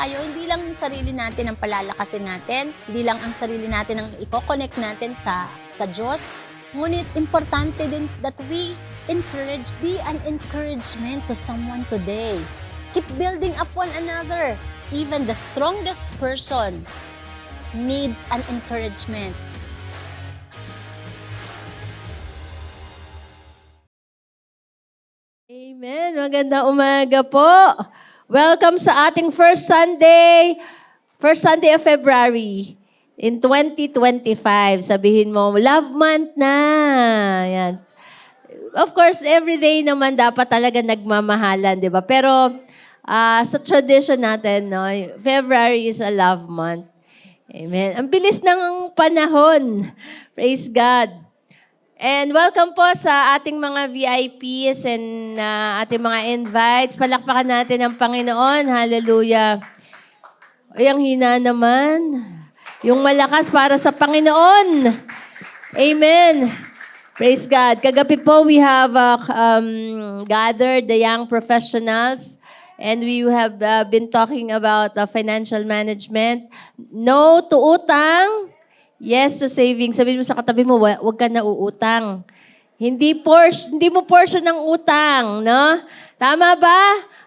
tayo, hindi lang yung sarili natin ang palalakasin natin, hindi lang ang sarili natin ang i-connect natin sa Diyos, ngunit importante din that we be an encouragement to someone today. Keep building up one another. Even the strongest person needs an encouragement. Amen. Magandang umaga po. Welcome sa ating first Sunday of February in 2025. Sabihin mo, love month na. Yan. Of course, every day naman dapat talaga nagmamahalan, di ba? Pero sa tradition natin, no, February is a love month. Amen. Ang bilis ng panahon. Praise God. And welcome po sa ating mga VIPs and ating mga invites. Palakpakan natin ang Panginoon. Hallelujah. Ay, ang hina naman. Yung malakas para sa Panginoon. Amen. Praise God. Kagabi po, we have gathered the young professionals and we have been talking about financial management. No to utang. Yes to saving. Sabihin mo sa katabi mo, huwag ka na uutang. Hindi mo portion ng utang, no? Tama ba?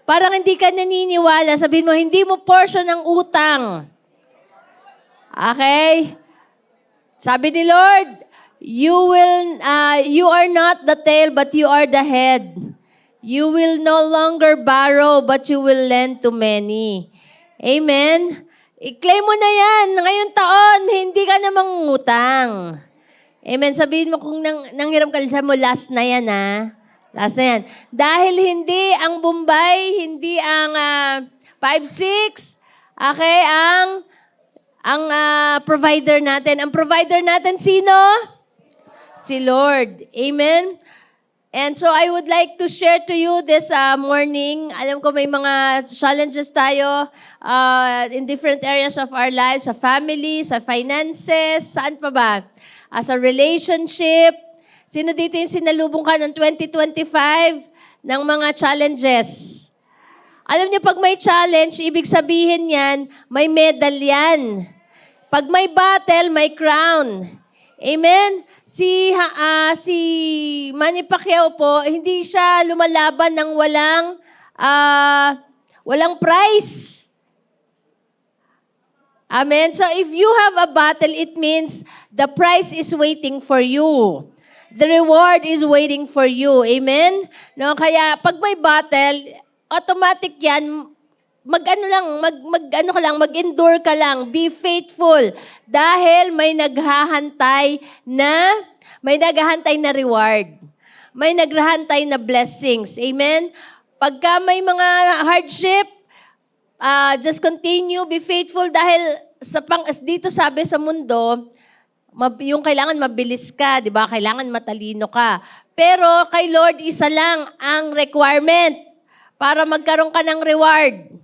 Parang hindi ka naniniwala. Sabihin mo, hindi mo portion ng utang. Okay? Sabi ni Lord, you are not the tail, but you are the head. You will no longer borrow, but you will lend to many. Amen? I-claim mo na yan. Ngayong taon, hindi ka na mangungutang. Amen. Sabihin mo kung nanghiram ka mo, last na yan, ha? Last na yan. Dahil hindi ang Bombay, hindi ang 5-6, okay, ang provider natin. Ang provider natin, sino? Si Lord. Amen. And so I would like to share to you this morning. Alam ko may mga challenges tayo in different areas of our lives, sa family, sa finances, saan pa ba? Sa relationship. Sino dito yung sinalubong ka ng 2025 ng mga challenges? Alam niyo, pag may challenge, ibig sabihin yan, may medal yan. Pag may battle, may crown. Amen? Si Manny Pacquiao po, hindi siya lumalaban ng walang prize. Amen? So if you have a battle, it means the prize is waiting for you. The reward is waiting for you. Amen? No, kaya pag may battle, automatic yan, mag-endure ka lang. Be faithful. Dahil may naghahantay na reward. May naghahantay na blessings. Amen? Pagka may mga hardship, just continue, be faithful dahil dito sabi sa mundo, yung kailangan mabilis ka, di ba? Kailangan matalino ka. Pero kay Lord, isa lang ang requirement para magkaroon ka ng reward.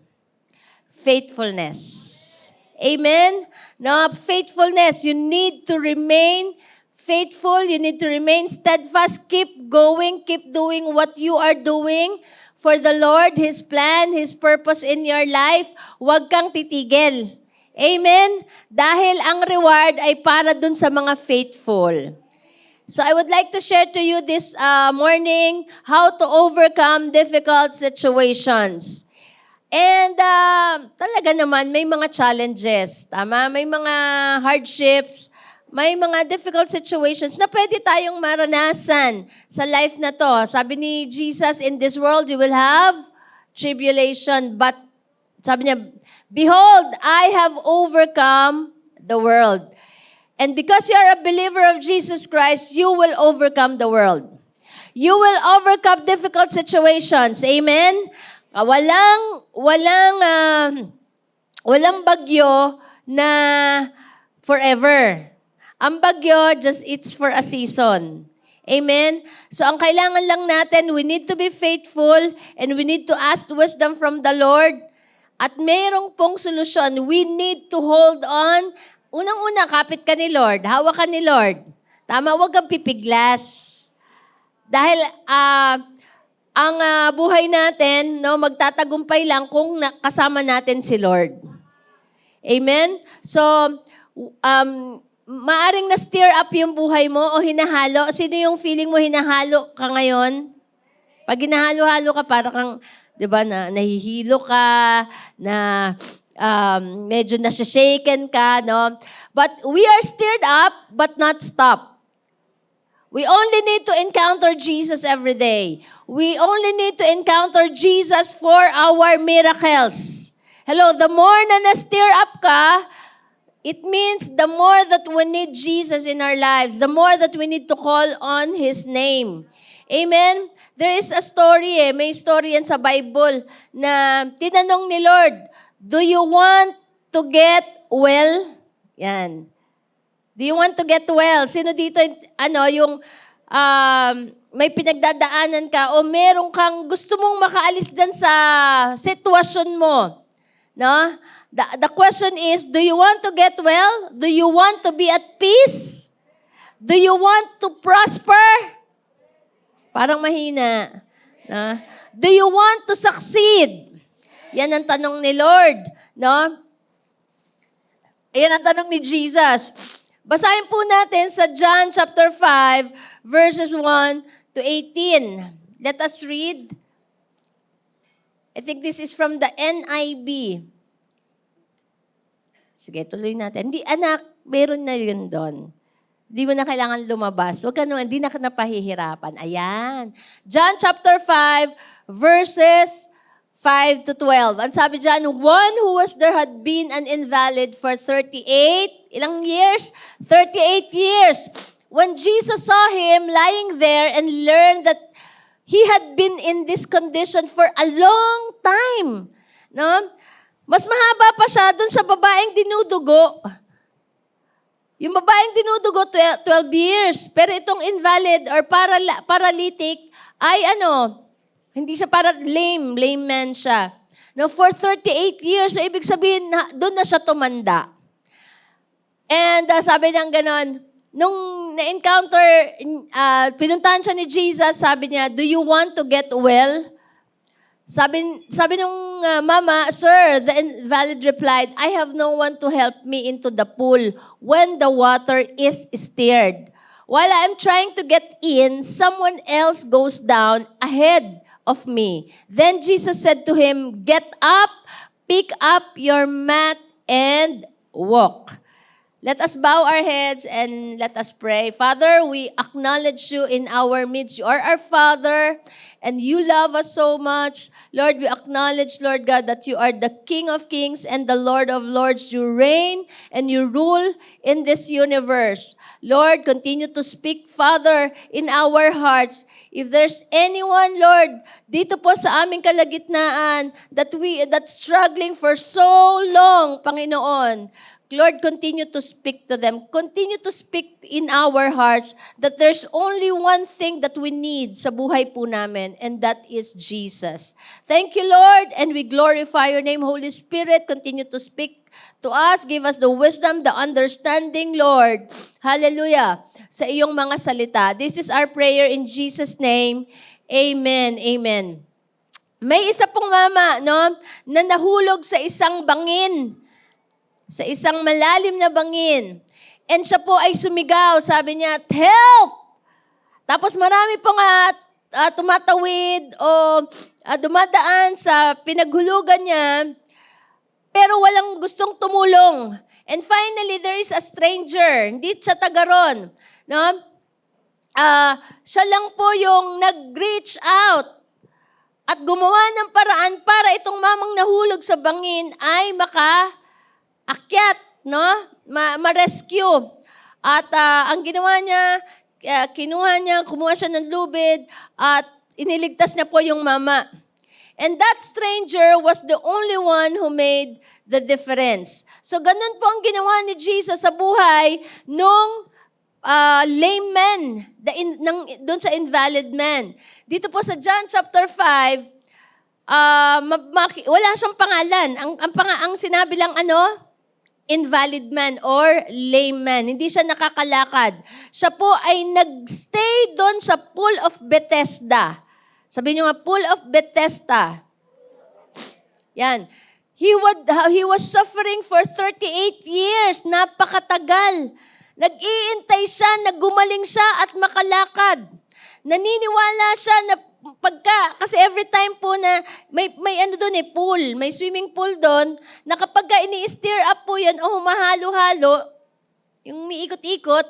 Faithfulness. Amen? No, faithfulness. You need to remain faithful. You need to remain steadfast. Keep going. Keep doing what you are doing for the Lord, His plan, His purpose in your life. Huwag kang titigil. Amen? Dahil ang reward ay para dun sa mga faithful. So I would like to share to you this morning how to overcome difficult situations. And talaga naman, may mga challenges. Tama? May mga hardships, may mga difficult situations na pwede tayong maranasan sa life na to. Sabi ni Jesus, in this world you will have tribulation. But, sabi niya, behold, I have overcome the world. And because you are a believer of Jesus Christ, you will overcome the world. You will overcome difficult situations. Amen? Walang bagyo na forever. Ang bagyo, it's for a season. Amen? So ang kailangan lang natin, we need to be faithful and we need to ask wisdom from the Lord. At mayroong pong solusyon, we need to hold on. Unang-una, kapit ka ni Lord, hawak ka ni Lord. Tama, huwag kang pipiglas. Dahil ang buhay natin, no, magtatagumpay lang kung kasama natin si Lord. Amen? So, maaring na-stir up yung buhay mo o hinahalo. Sino yung feeling mo hinahalo ka ngayon? Pag hinahalo-halo ka, para kang, di ba, nahihilo ka, na medyo nasashaken ka, no? But we are stirred up, but not stopped. We only need to encounter Jesus every day. We only need to encounter Jesus for our miracles. Hello, the more na na-stir up ka, it means the more that we need Jesus in our lives, the more that we need to call on His name. Amen? There is a story may story yan sa Bible na tinanong ni Lord, do you want to get well? Yan. Do you want to get well? Sino dito, yung may pinagdadaanan ka o meron kang gusto mong makaalis dyan sa sitwasyon mo? No? The question is, do you want to get well? Do you want to be at peace? Do you want to prosper? Parang mahina. No? Do you want to succeed? Yan ang tanong ni Lord. No? Yan ang tanong ni Jesus. Basahin po natin sa John chapter 5, verses 1 to 18. Let us read. I think this is from the NIV. Sige, tuloy natin. Hindi, anak, meron na yun doon. Hindi mo na kailangan lumabas. Huwag ka naman, hindi na ka napahihirapan. Ayan. John chapter 5, verses 5 to 12. Ang sabi dyan, one who was there had been an invalid for 38, ilang years? 38 years. When Jesus saw him lying there and learned that he had been in this condition for a long time, no? Mas mahaba pa siya dun sa babaeng dinudugo. Yung babaeng dinudugo, 12 years. Pero itong invalid or paralytic ay hindi siya lame man siya. No, for 38 years, so ibig sabihin, doon na siya tumanda. And sabi niyang ganon, nung na-encounter, pinuntahan siya ni Jesus, sabi niya, do you want to get well? Sabi nung mama, sir, the invalid replied, I have no one to help me into the pool when the water is stirred. While I'm trying to get in, someone else goes down ahead of me. Then Jesus said to him, get up, pick up your mat, and walk. Let us bow our heads and let us pray. Father, we acknowledge you in our midst. You are our Father, and you love us so much. Lord, we acknowledge, Lord God, that you are the King of Kings and the Lord of Lords. You reign and you rule in this universe. Lord, continue to speak, Father, in our hearts. If there's anyone, Lord, dito po sa aming kalagitnaan that's struggling for so long, Panginoon, Lord, continue to speak to them. Continue to speak in our hearts that there's only one thing that we need sa buhay po namin, and that is Jesus. Thank you, Lord, and we glorify your name, Holy Spirit. Continue to speak to us. Give us the wisdom, the understanding, Lord. Hallelujah. Sa iyong mga salita. This is our prayer in Jesus' name. Amen. Amen. May isa pong mama, na nahulog sa isang bangin. Sa isang malalim na bangin. And siya po ay sumigaw. Sabi niya, help! Tapos marami pong tumatawid o dumadaan sa pinaghulugan niya, pero walang gustong tumulong. And finally, there is a stranger. Hindi siya taga ron. No? Siya lang po yung nag-reach out at gumawa ng paraan para itong mamang nahulog sa bangin ay makaakyat, no? Ma-rescue. At ang ginawa niya, kumuha siya ng lubid at iniligtas niya po yung mama. And that stranger was the only one who made the difference. So ganun po ang ginawa ni Jesus sa buhay nung lame man, doon sa invalid man. Dito po sa John chapter 5, wala siyang pangalan. Ang sinabi lang invalid man or lame man. Hindi siya nakakalakad. Siya po ay nagstay doon sa pool of Bethesda. Sabi niyo nga, pool of Bethesda. Yan. He was suffering for 38 years. Napakatagal. Nag-iintay siya, naggumaling siya at makalakad. Naniniwala siya na kasi every time po na may ano doon pool, may swimming pool doon, na kapag ini-stir up po yan o humahalo-halo, yung umiikot-ikot,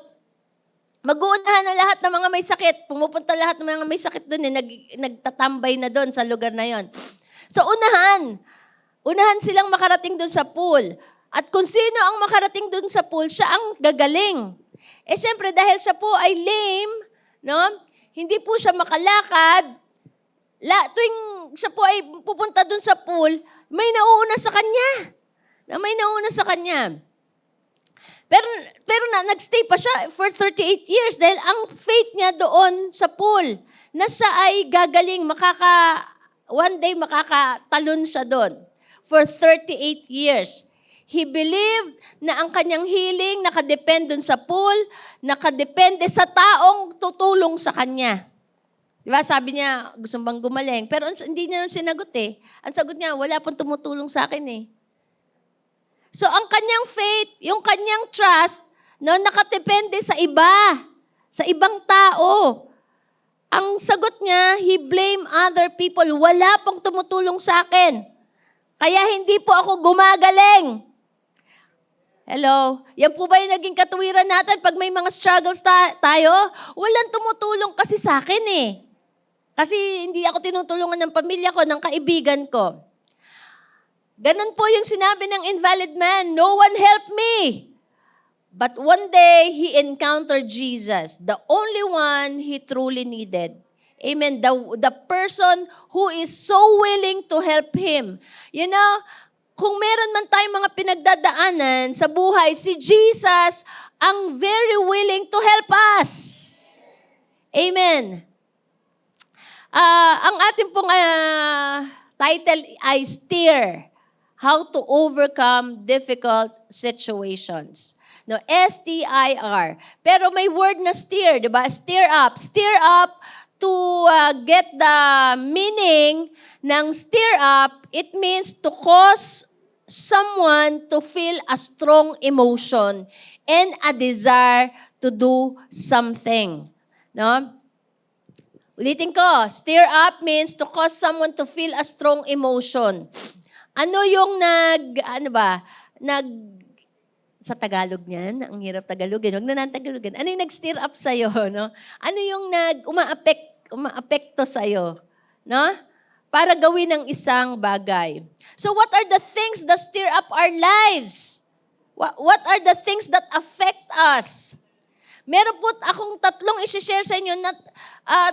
mag-uunahan na lahat ng mga may sakit. Pumupunta lahat ng mga may sakit doon nagtatambay na doon sa lugar na yon. So unahan silang makarating doon sa pool. At kung sino ang makarating doon sa pool, siya ang gagaling. Siyempre, dahil siya po ay lame, no? Hindi po siya makalakad, tuwing siya po ay pupunta doon sa pool, may nauuna sa kanya. May nauuna sa kanya. Pero nagstay pa siya for 38 years dahil ang faith niya doon sa pool, na siya ay gagaling, one day makakatalon siya doon. For 38 years. He believed na ang kanyang healing nakadepende dun sa pool, nakadepende sa taong tutulong sa kanya. Diba? Sabi niya, gusto bang gumaling? Pero hindi niya sinagot Ang sagot niya, wala pong tumutulong sa akin So ang kanyang faith, yung kanyang trust, nakadepende sa iba, sa ibang tao. Ang sagot niya, he blamed other people. Wala pong tumutulong sa akin. Kaya hindi po ako gumagaling. Hello? Yan po ba yung naging katuwiran natin pag may mga struggles tayo? Walang tumutulong kasi sa akin Kasi hindi ako tinutulungan ng pamilya ko, ng kaibigan ko. Ganun po yung sinabi ng invalid man, no one helped me. But one day, he encountered Jesus, the only one he truly needed. Amen. The person who is so willing to help him. You know, kung meron man tayong mga pinagdadaanan sa buhay, si Jesus ang very willing to help us. Amen. Ang ating pong title ay Steer, How to Overcome Difficult Situations. No, S-T-I-R. Pero may word na steer, di ba? Steer up. Steer up to get the meaning ng steer up, it means to cause someone to feel a strong emotion and a desire to do something. No? Ulitin ko, steer up means to cause someone to feel a strong emotion. Ano yung sa Tagalog niyan, ang hirap Tagalogin, huwag na Tagalogin. Ano yung nag-steer up sa'yo, no? Ano yung umaapekto sa'yo, no? Para gawin ang isang bagay. So what are the things that stir up our lives? What are the things that affect us? Meron po akong tatlong isi-share sa inyo na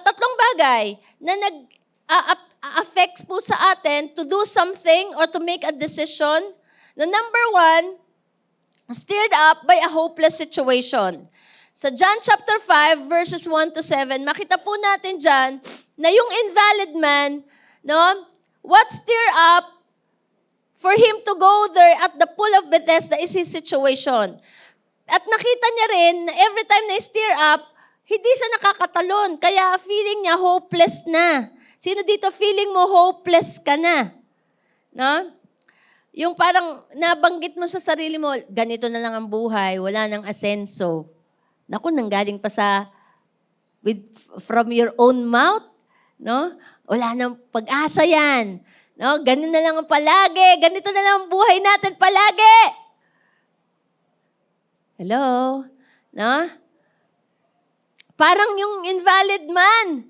tatlong bagay na affects po sa atin to do something or to make a decision. The number one, stirred up by a hopeless situation. Sa John chapter 5, verses 1 to 7, makita po natin dyan na yung invalid man, no, what stirred up for him to go there at the pool of Bethesda is his situation. At nakita niya rin na every time na stir up, hindi siya nakakatalon. Kaya feeling niya hopeless na. Sino dito feeling mo hopeless ka na? No? Yung parang nabanggit mo sa sarili mo, ganito na lang ang buhay, wala nang asenso. Naku, nanggaling pa from your own mouth, no? Wala nang pag-asa yan. No? Ganito na lang ang palagi, ganito na lang ang buhay natin palagi. Hello? No? Parang yung invalid man,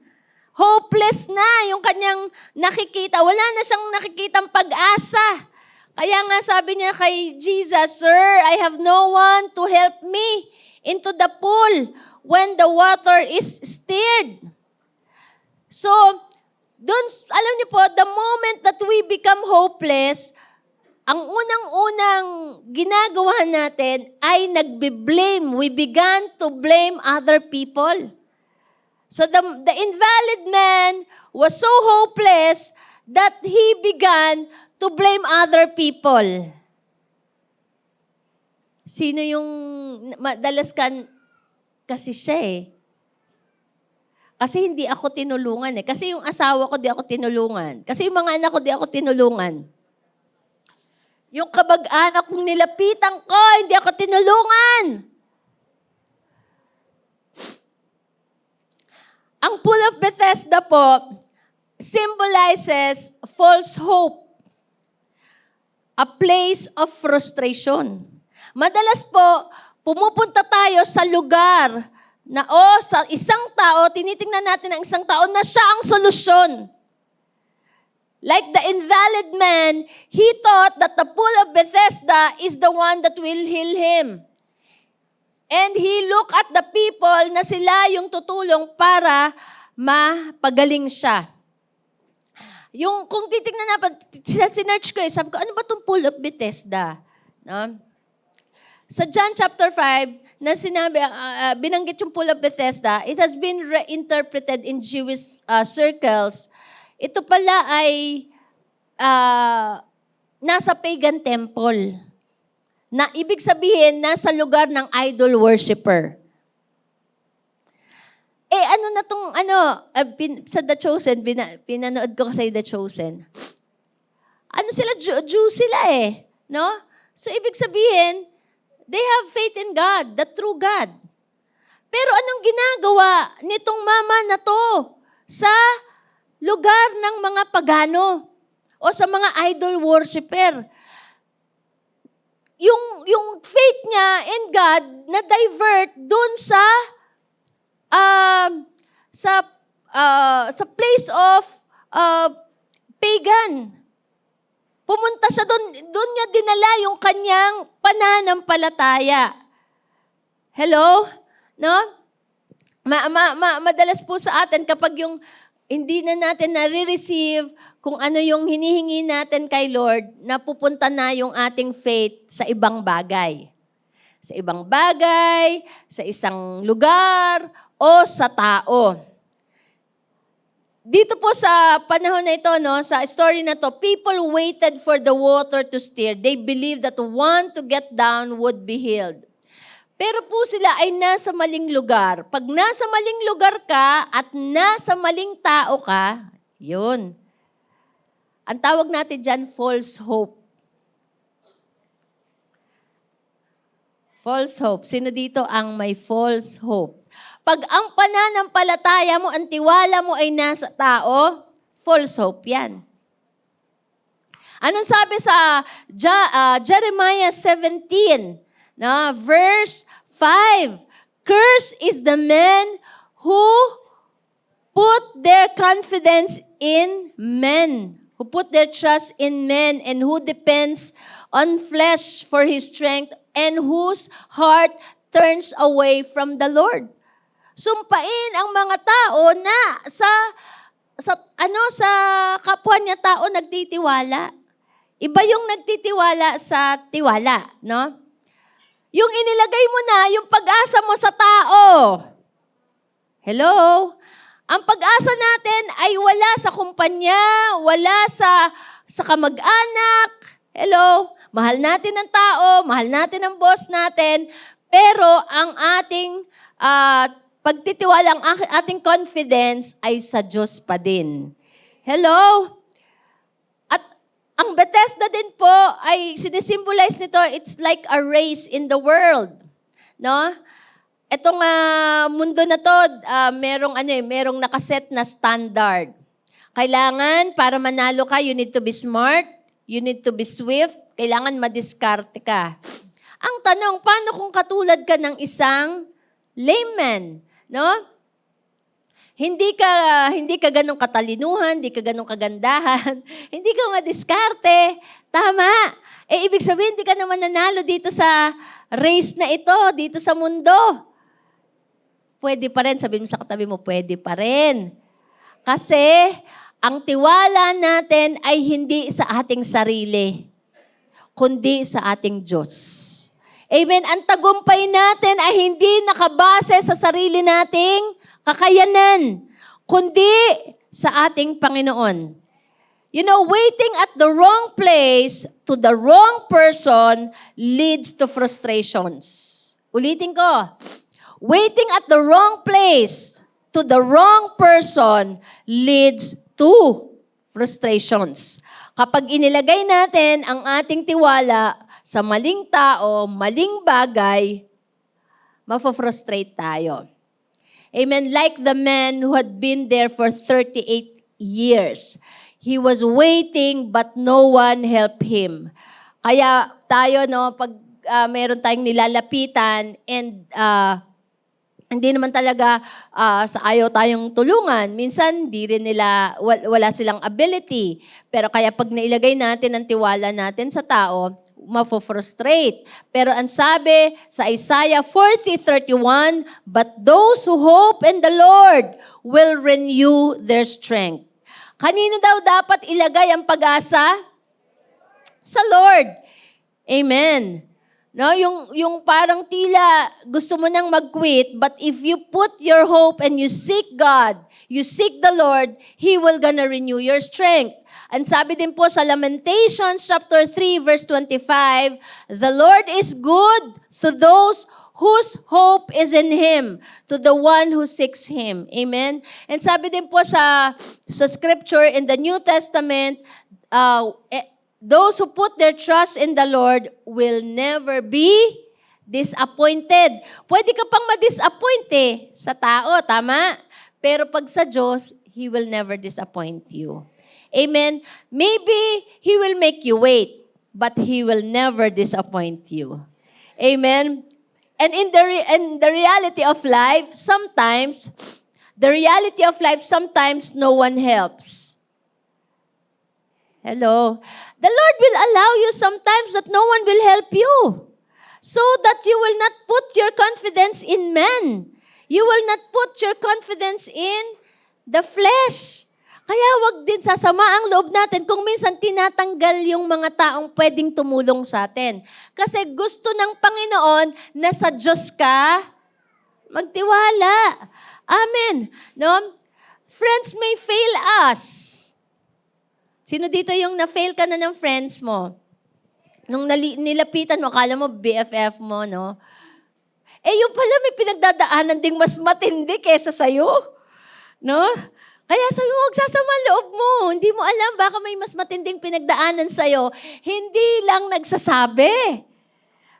hopeless na yung kanyang nakikita. Wala na siyang nakikitang pag-asa. Kaya nga sabi niya kay Jesus, Sir, I have no one to help me into the pool when the water is stirred. So, alam niyo po, the moment that we become hopeless, ang unang-unang ginagawa natin ay nagbe-blame. We began to blame other people. So the invalid man was so hopeless that he began to blame other people. Sino yung madalas kasi siya Kasi hindi ako tinulungan eh. Kasi yung asawa ko, di ako tinulungan. Kasi yung mga anak ko, di ako tinulungan. Yung kabag-anak kong nilapitan ko, hindi ako tinulungan. Ang Pool of Bethesda po symbolizes false hope. A place of frustration. Madalas po, pumupunta tayo sa lugar na sa isang tao, tinitingnan natin ang isang tao na siya ang solusyon. Like the invalid man, he thought that the Pool of Bethesda is the one that will heal him. And he looked at the people na sila yung tutulong para mapagaling siya. Yung, kung titignan natin, sinerch ko sabi ko, ano ba itong Pool of Bethesda? No? Sa John chapter 5, na sinabi, binanggit yung Pool of Bethesda, it has been reinterpreted in Jewish circles. Ito pala ay nasa pagan temple. Na ibig sabihin, nasa lugar ng idol worshiper. Ano na tong, sa The Chosen, pinanood ko kasi The Chosen. Ano sila, Jew sila no? So, ibig sabihin, they have faith in God, the true God. Pero anong ginagawa nitong mama na to sa lugar ng mga pagano o sa mga idol worshiper? Yung faith niya in God na divert dun sa place of pagan. Pumunta siya doon niya dinala yung kanyang pananampalataya. Hello? No? Madalas po sa atin kapag yung hindi na natin nare-receive kung ano yung hinihingi natin kay Lord, napupunta na yung ating faith sa ibang bagay. Sa ibang bagay, sa isang lugar, o sa tao. Dito po sa panahon na ito, sa story na to, people waited for the water to stir. They believed that one to get down would be healed. Pero po sila ay nasa maling lugar. Pag nasa maling lugar ka at nasa maling tao ka, yun. Ang tawag natin dyan, false hope. False hope. Sino dito ang may false hope? Pag ang pananampalataya mo, ang tiwala mo ay nasa tao, false hope yan. Anong sabi sa Jeremiah 17, verse 5? Cursed is the man who put their confidence in men, who put their trust in men, and who depends on flesh for his strength, and whose heart turns away from the Lord. Sumpain ang mga tao na sa kapwa niya tao nagtitiwala. Iba yung nagtitiwala sa tiwala, no? Yung inilagay mo na yung pag-asa mo sa tao. Hello? Ang pag-asa natin ay wala sa kumpanya, wala sa kamag-anak. Hello? Mahal natin ang tao, mahal natin ang boss natin, pero ang ating pagtitiwala, ang ating confidence ay sa Diyos pa din. Hello? At ang Bethesda din po ay sinisimbolize nito, it's like a race in the world. No? Etong mundo na to, merong nakaset na standard. Kailangan, para manalo ka, you need to be smart, you need to be swift, kailangan madiskarte ka. Ang tanong, paano kung katulad ka ng isang layman? No? Hindi ka ganong katalinuhan, hindi ka ganong kagandahan, hindi ka madiskarte. Tama. Ibig sabihin, hindi ka naman nanalo dito sa race na ito, dito sa mundo. Pwede pa rin. Sabihin mo sa katabi mo, pwede pa rin. Kasi, ang tiwala natin ay hindi sa ating sarili, kundi sa ating Diyos. Amen. Ang tagumpay natin ay hindi nakabase sa sarili nating kakayanan, kundi sa ating Panginoon. You know, waiting at the wrong place to the wrong person leads to frustrations. Ulitin ko. Waiting at the wrong place to the wrong person leads to frustrations. Kapag inilagay natin ang ating tiwala sa maling tao, maling bagay, mafo-frustrate tayo. Amen. Like the man who had been there for 38 years. He was waiting but no one helped him. Kaya tayo, no, pag meron tayong nilalapitan and hindi naman talaga sa ayaw tayong tulungan. Minsan, wala silang ability. Pero kaya pag nailagay natin ang tiwala natin sa tao, mafo-frustrate. Pero ang sabi sa Isaiah 40:31, "But those who hope in the Lord will renew their strength." Kanino daw dapat ilagay ang pag-asa? Sa Lord. Amen. No, yung parang tila gusto mo nang mag-quit, but if you put your hope and you seek God, you seek the Lord, He will gonna renew your strength. And sabi din po sa Lamentations chapter 3 verse 25, "The Lord is good to those whose hope is in Him, to the one who seeks Him." Amen? And sabi din po sa scripture in the New Testament, those who put their trust in the Lord will never be disappointed. Pwede ka pang ma-disappoint sa tao, tama? Pero pag sa Diyos, He will never disappoint you. Amen? Maybe He will make you wait, but He will never disappoint you. Amen? And in the reality of life, sometimes no one helps. Hello? The Lord will allow you sometimes that no one will help you, so that you will not put your confidence in men. You will not put your confidence in the flesh. Kaya wag din sasama ang loob natin kung minsan tinatanggal yung mga taong pwedeng tumulong sa atin. Kasi gusto ng Panginoon na sa Diyos ka magtiwala. Amen. No? Friends may fail us. Sino dito yung na-fail ka na ng friends mo? Nung nilapitan mo, akala mo BFF mo, no? Yung pala may pinagdadaanan ding mas matindi kesa sa'yo. No? Kaya sabi mo, huwag sasama loob mo. Hindi mo alam, baka may mas matinding pinagdaanan sa'yo. Hindi lang nagsasabi.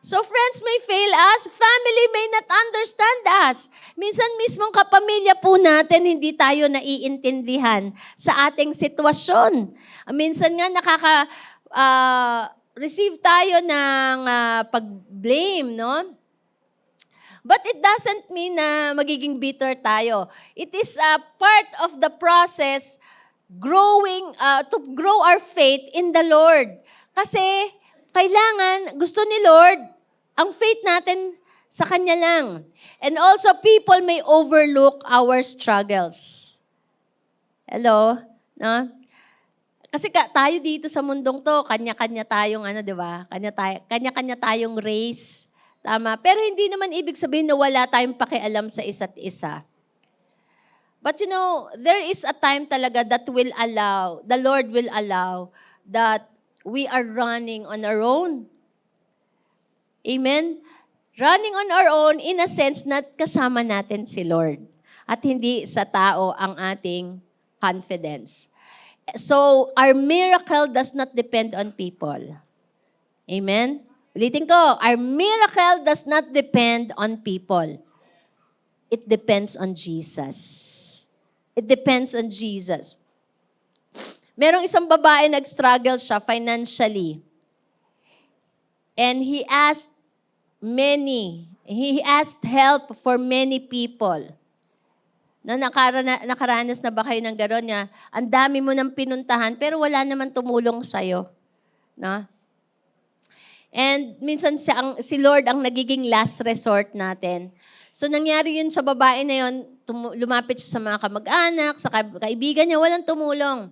So friends may fail us, family may not understand us. Minsan mismong kapamilya po natin, hindi tayo naiintindihan sa ating sitwasyon. Minsan nga receive tayo ng pag-blame, no? But it doesn't mean na magiging bitter tayo. It is a part of the process to grow our faith in the Lord. Kasi kailangan, gusto ni Lord, ang faith natin sa Kanya lang. And also, people may overlook our struggles. Hello? No? Kasi tayo dito sa mundong to, kanya-kanya tayong di ba? Kanya-kanya tayong race. Tama. Pero hindi naman ibig sabihin na wala tayong pakialam sa isa't isa. But there is a time talaga that the Lord will allow that we are running on our own. Amen? Running on our own in a sense na kasama natin si Lord. At hindi sa tao ang ating confidence. So, our miracle does not depend on people. Amen? Ulitin ko, our miracle does not depend on people. It depends on Jesus. It depends on Jesus. Merong isang babae nag-struggle siya financially. And he asked help for many people. Nakaranas na ba kayo ng gano'n niya? Ang dami mo nang pinuntahan, pero wala naman tumulong sa'yo. No? And minsan si Lord ang nagiging last resort natin. So nangyari yun sa babae na yun, lumapit siya sa mga kamag-anak, sa kaibigan niya, walang tumulong.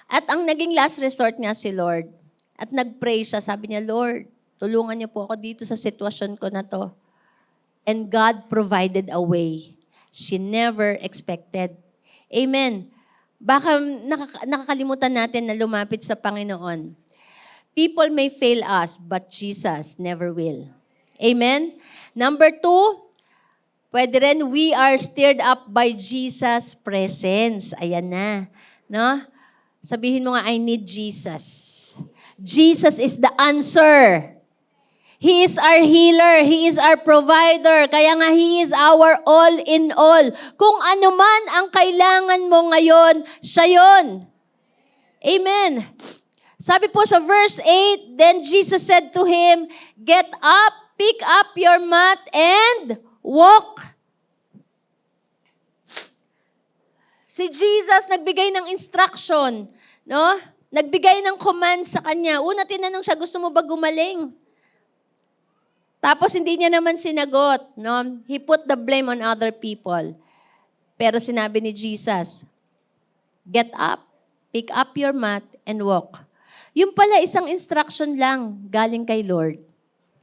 At ang naging last resort niya si Lord. At nag-pray siya, sabi niya, Lord, tulungan niyo po ako dito sa sitwasyon ko na to. And God provided a way. She never expected. Amen. Baka nakakalimutan natin na lumapit sa Panginoon. People may fail us, but Jesus never will. Amen? Number 2, Pwede rin, we are stirred up by Jesus' presence. Ayan na. No? Sabihin mo nga, I need Jesus. Jesus is the answer. He is our healer. He is our provider. Kaya nga, He is our all in all. Kung ano man ang kailangan mo ngayon, siya yun. Amen. Sabi po sa verse 8, then Jesus said to him, get up, pick up your mat, and walk. Si Jesus nagbigay ng instruction, no? Nagbigay ng command sa kanya. Una, tinanong siya, gusto mo ba gumaling? Tapos hindi niya naman sinagot, no? He put the blame on other people. Pero sinabi ni Jesus, get up, pick up your mat, and walk. Yung pala isang instruction lang galing kay Lord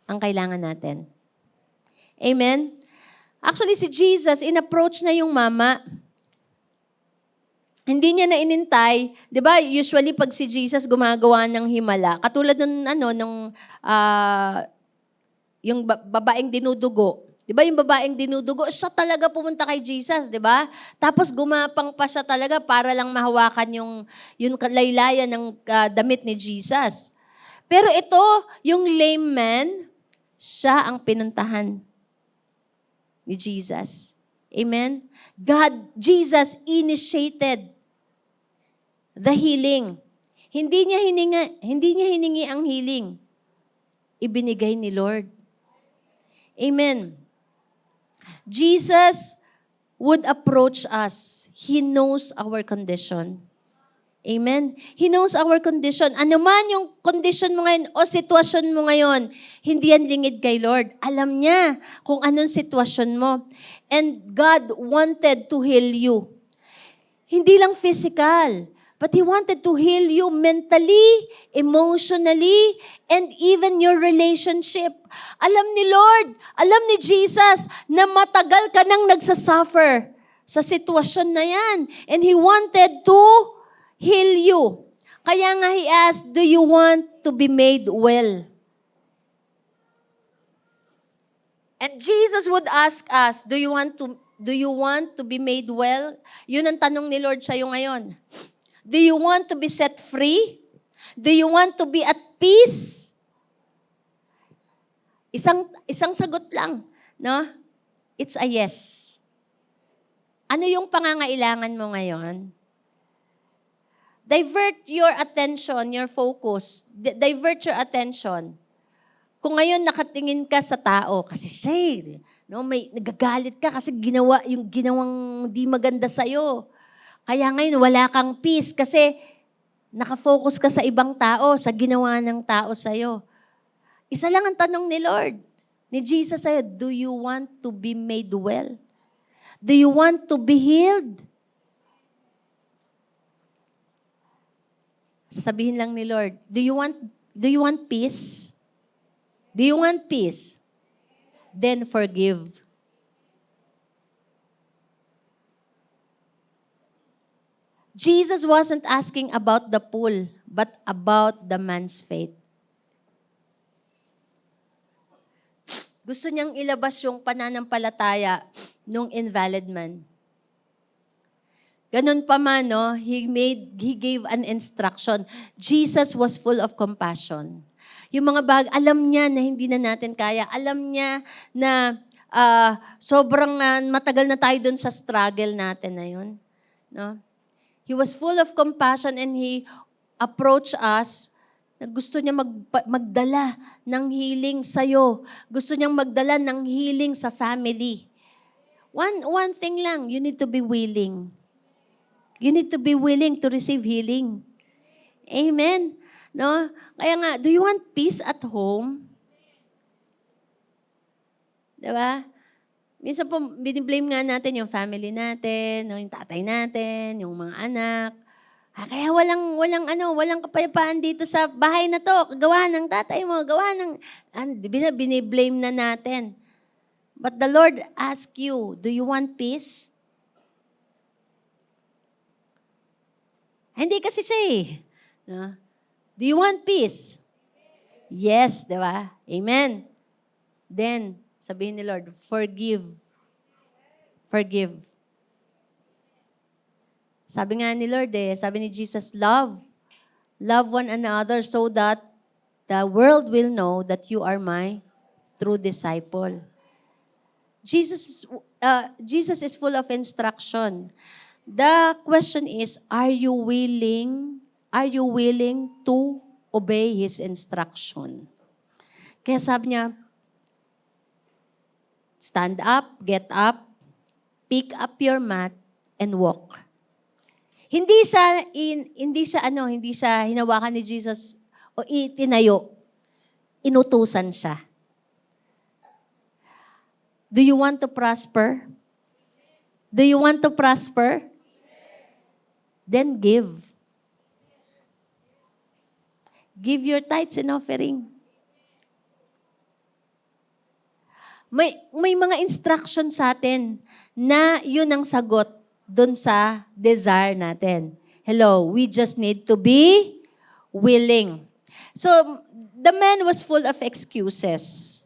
ang kailangan natin. Amen? Actually, si Jesus, in-approach na yung mama. Hindi niya na inintay. Di ba, usually pag si Jesus gumagawa ng himala, katulad ng yung babaeng dinudugo. Di ba yung babaeng dinudugo, siya talaga pumunta kay Jesus, di ba? Tapos gumapang pa siya talaga para lang mahawakan yung laylayan ng damit ni Jesus. Pero ito, yung lame man, siya ang pinuntahan ni Jesus. Amen? Jesus initiated the healing. Hindi niya hiningi ang healing. Ibinigay ni Lord. Amen. Jesus would approach us. He knows our condition. Amen? He knows our condition. Ano man yung condition mo ngayon o sitwasyon mo ngayon, hindi yan lingid kay Lord. Alam niya kung anong sitwasyon mo. And God wanted to heal you. Hindi lang physical, but He wanted to heal you mentally, emotionally, and even your relationship. Alam ni Lord, alam ni Jesus na matagal ka nang nagsasuffer sa sitwasyon na yan. And He wanted to heal you. Kaya nga He asked, do you want to be made well? And Jesus would ask us, do you want to be made well? Yun ang tanong ni Lord sa'yo ngayon. Do you want to be set free? Do you want to be at peace? Isang sagot lang, no? It's a yes. Ano yung pangangailangan mo ngayon? Divert your attention, your focus. Divert your attention. Kung ngayon nakatingin ka sa tao, kasi siya, no, may nagagalit ka kasi ginawang di maganda sa'yo. Kaya ngayon wala kang peace kasi nakafocus ka sa ibang tao, sa ginawa ng tao sa'yo. Isa lang ang tanong ni Lord, ni Jesus sa'yo, do you want to be made well? Do you want to be healed? Sasabihin lang ni Lord, do you want peace? Do you want peace? Then forgive. Jesus wasn't asking about the pool, but about the man's faith. Gusto niyang ilabas yung pananampalataya nung invalid man. Ganun pa man, no? He gave an instruction. Jesus was full of compassion. Yung mga alam niya na hindi na natin kaya. Alam niya na sobrang matagal na tayo dun sa struggle natin na yun. No? He was full of compassion and He approached us na gusto niya magdala ng healing sa'yo. Gusto niyang magdala ng healing sa family. One thing lang, you need to be willing. You need to be willing to receive healing. Amen? No? Kaya nga, do you want peace at home? Diba? Minsan po, biniblame nga natin yung family natin, no, yung tatay natin, yung mga anak. Kaya walang kapayapaan dito sa bahay na to. Gawa ng tatay mo, gawa ng... biniblame na natin. But the Lord asks you, do you want peace? Hindi kasi siya eh. No? Do you want peace? Yes, di ba? Amen. Then, sabihin ni Lord, forgive. forgive. Sabi nga ni Lord sabi ni Jesus, love one another so that the world will know that you are my true disciple. Jesus is full of instruction. The question is, are you willing to obey His instruction? Kaya sabi niya, stand up, get up, pick up your mat, and walk. Hindi siya hinawakan ni Jesus o itinayo. Inutusan siya. Do you want to prosper? Do you want to prosper? Then give. Give your tithes and offering. May mga instruction sa atin na yun ang sagot dun sa desire natin. Hello, we just need to be willing. So, the man was full of excuses.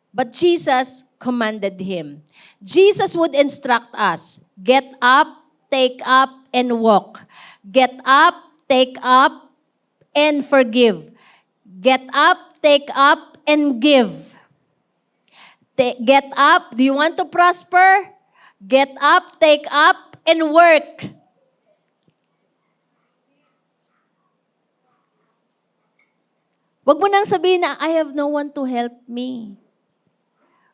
But Jesus commanded him. Jesus would instruct us, get up, take up, and walk. Get up, take up, and forgive. Get up, take up, and give. Get up. Do you want to prosper? Get up, take up, and work. Wag mo nang sabihin na, I have no one to help me.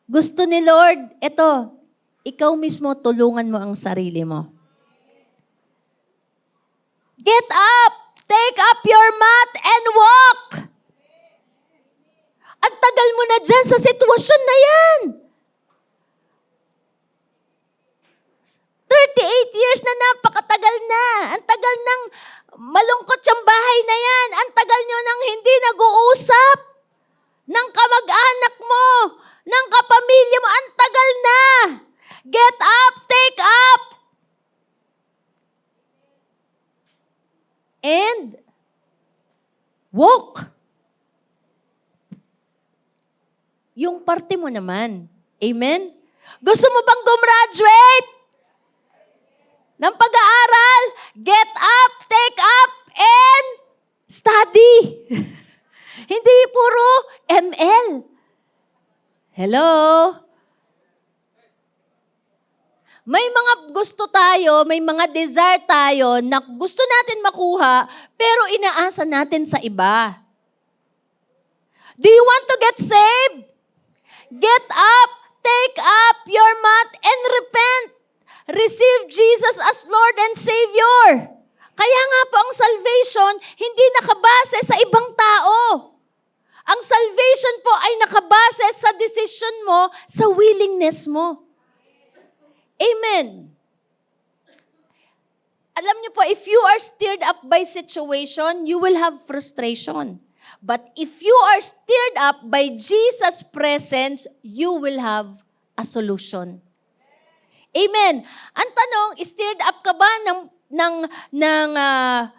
Gusto ni Lord, ikaw mismo tulungan mo ang sarili mo. Get up, take up your mat, and walk. Ang tagal mo na dyan sa sitwasyon na yan. 38 years na, napakatagal na. Ang tagal ng malungkot yung bahay na yan. Ang tagal nyo nang hindi nag-uusap ng kamag-anak mo, ng kapamilya mo. Ang tagal na. Get up, take up. And walk. Yung parte mo naman. Amen? Gusto mo bang gumraduate ng pag-aaral? Get up, take up, and study. Hindi puro ML. Hello? May mga gusto tayo, may mga desire tayo na gusto natin makuha, pero inaasa natin sa iba. Do you want to get saved? Get up, take up your mat, and repent. Receive Jesus as Lord and Savior. Kaya nga po ang salvation, hindi nakabase sa ibang tao. Ang salvation po ay nakabase sa decision mo, sa willingness mo. Amen. Alam niyo po, if you are stirred up by situation, you will have frustration. But if you are stirred up by Jesus' presence, you will have a solution. Amen. Ang tanong, stirred up ka ba ng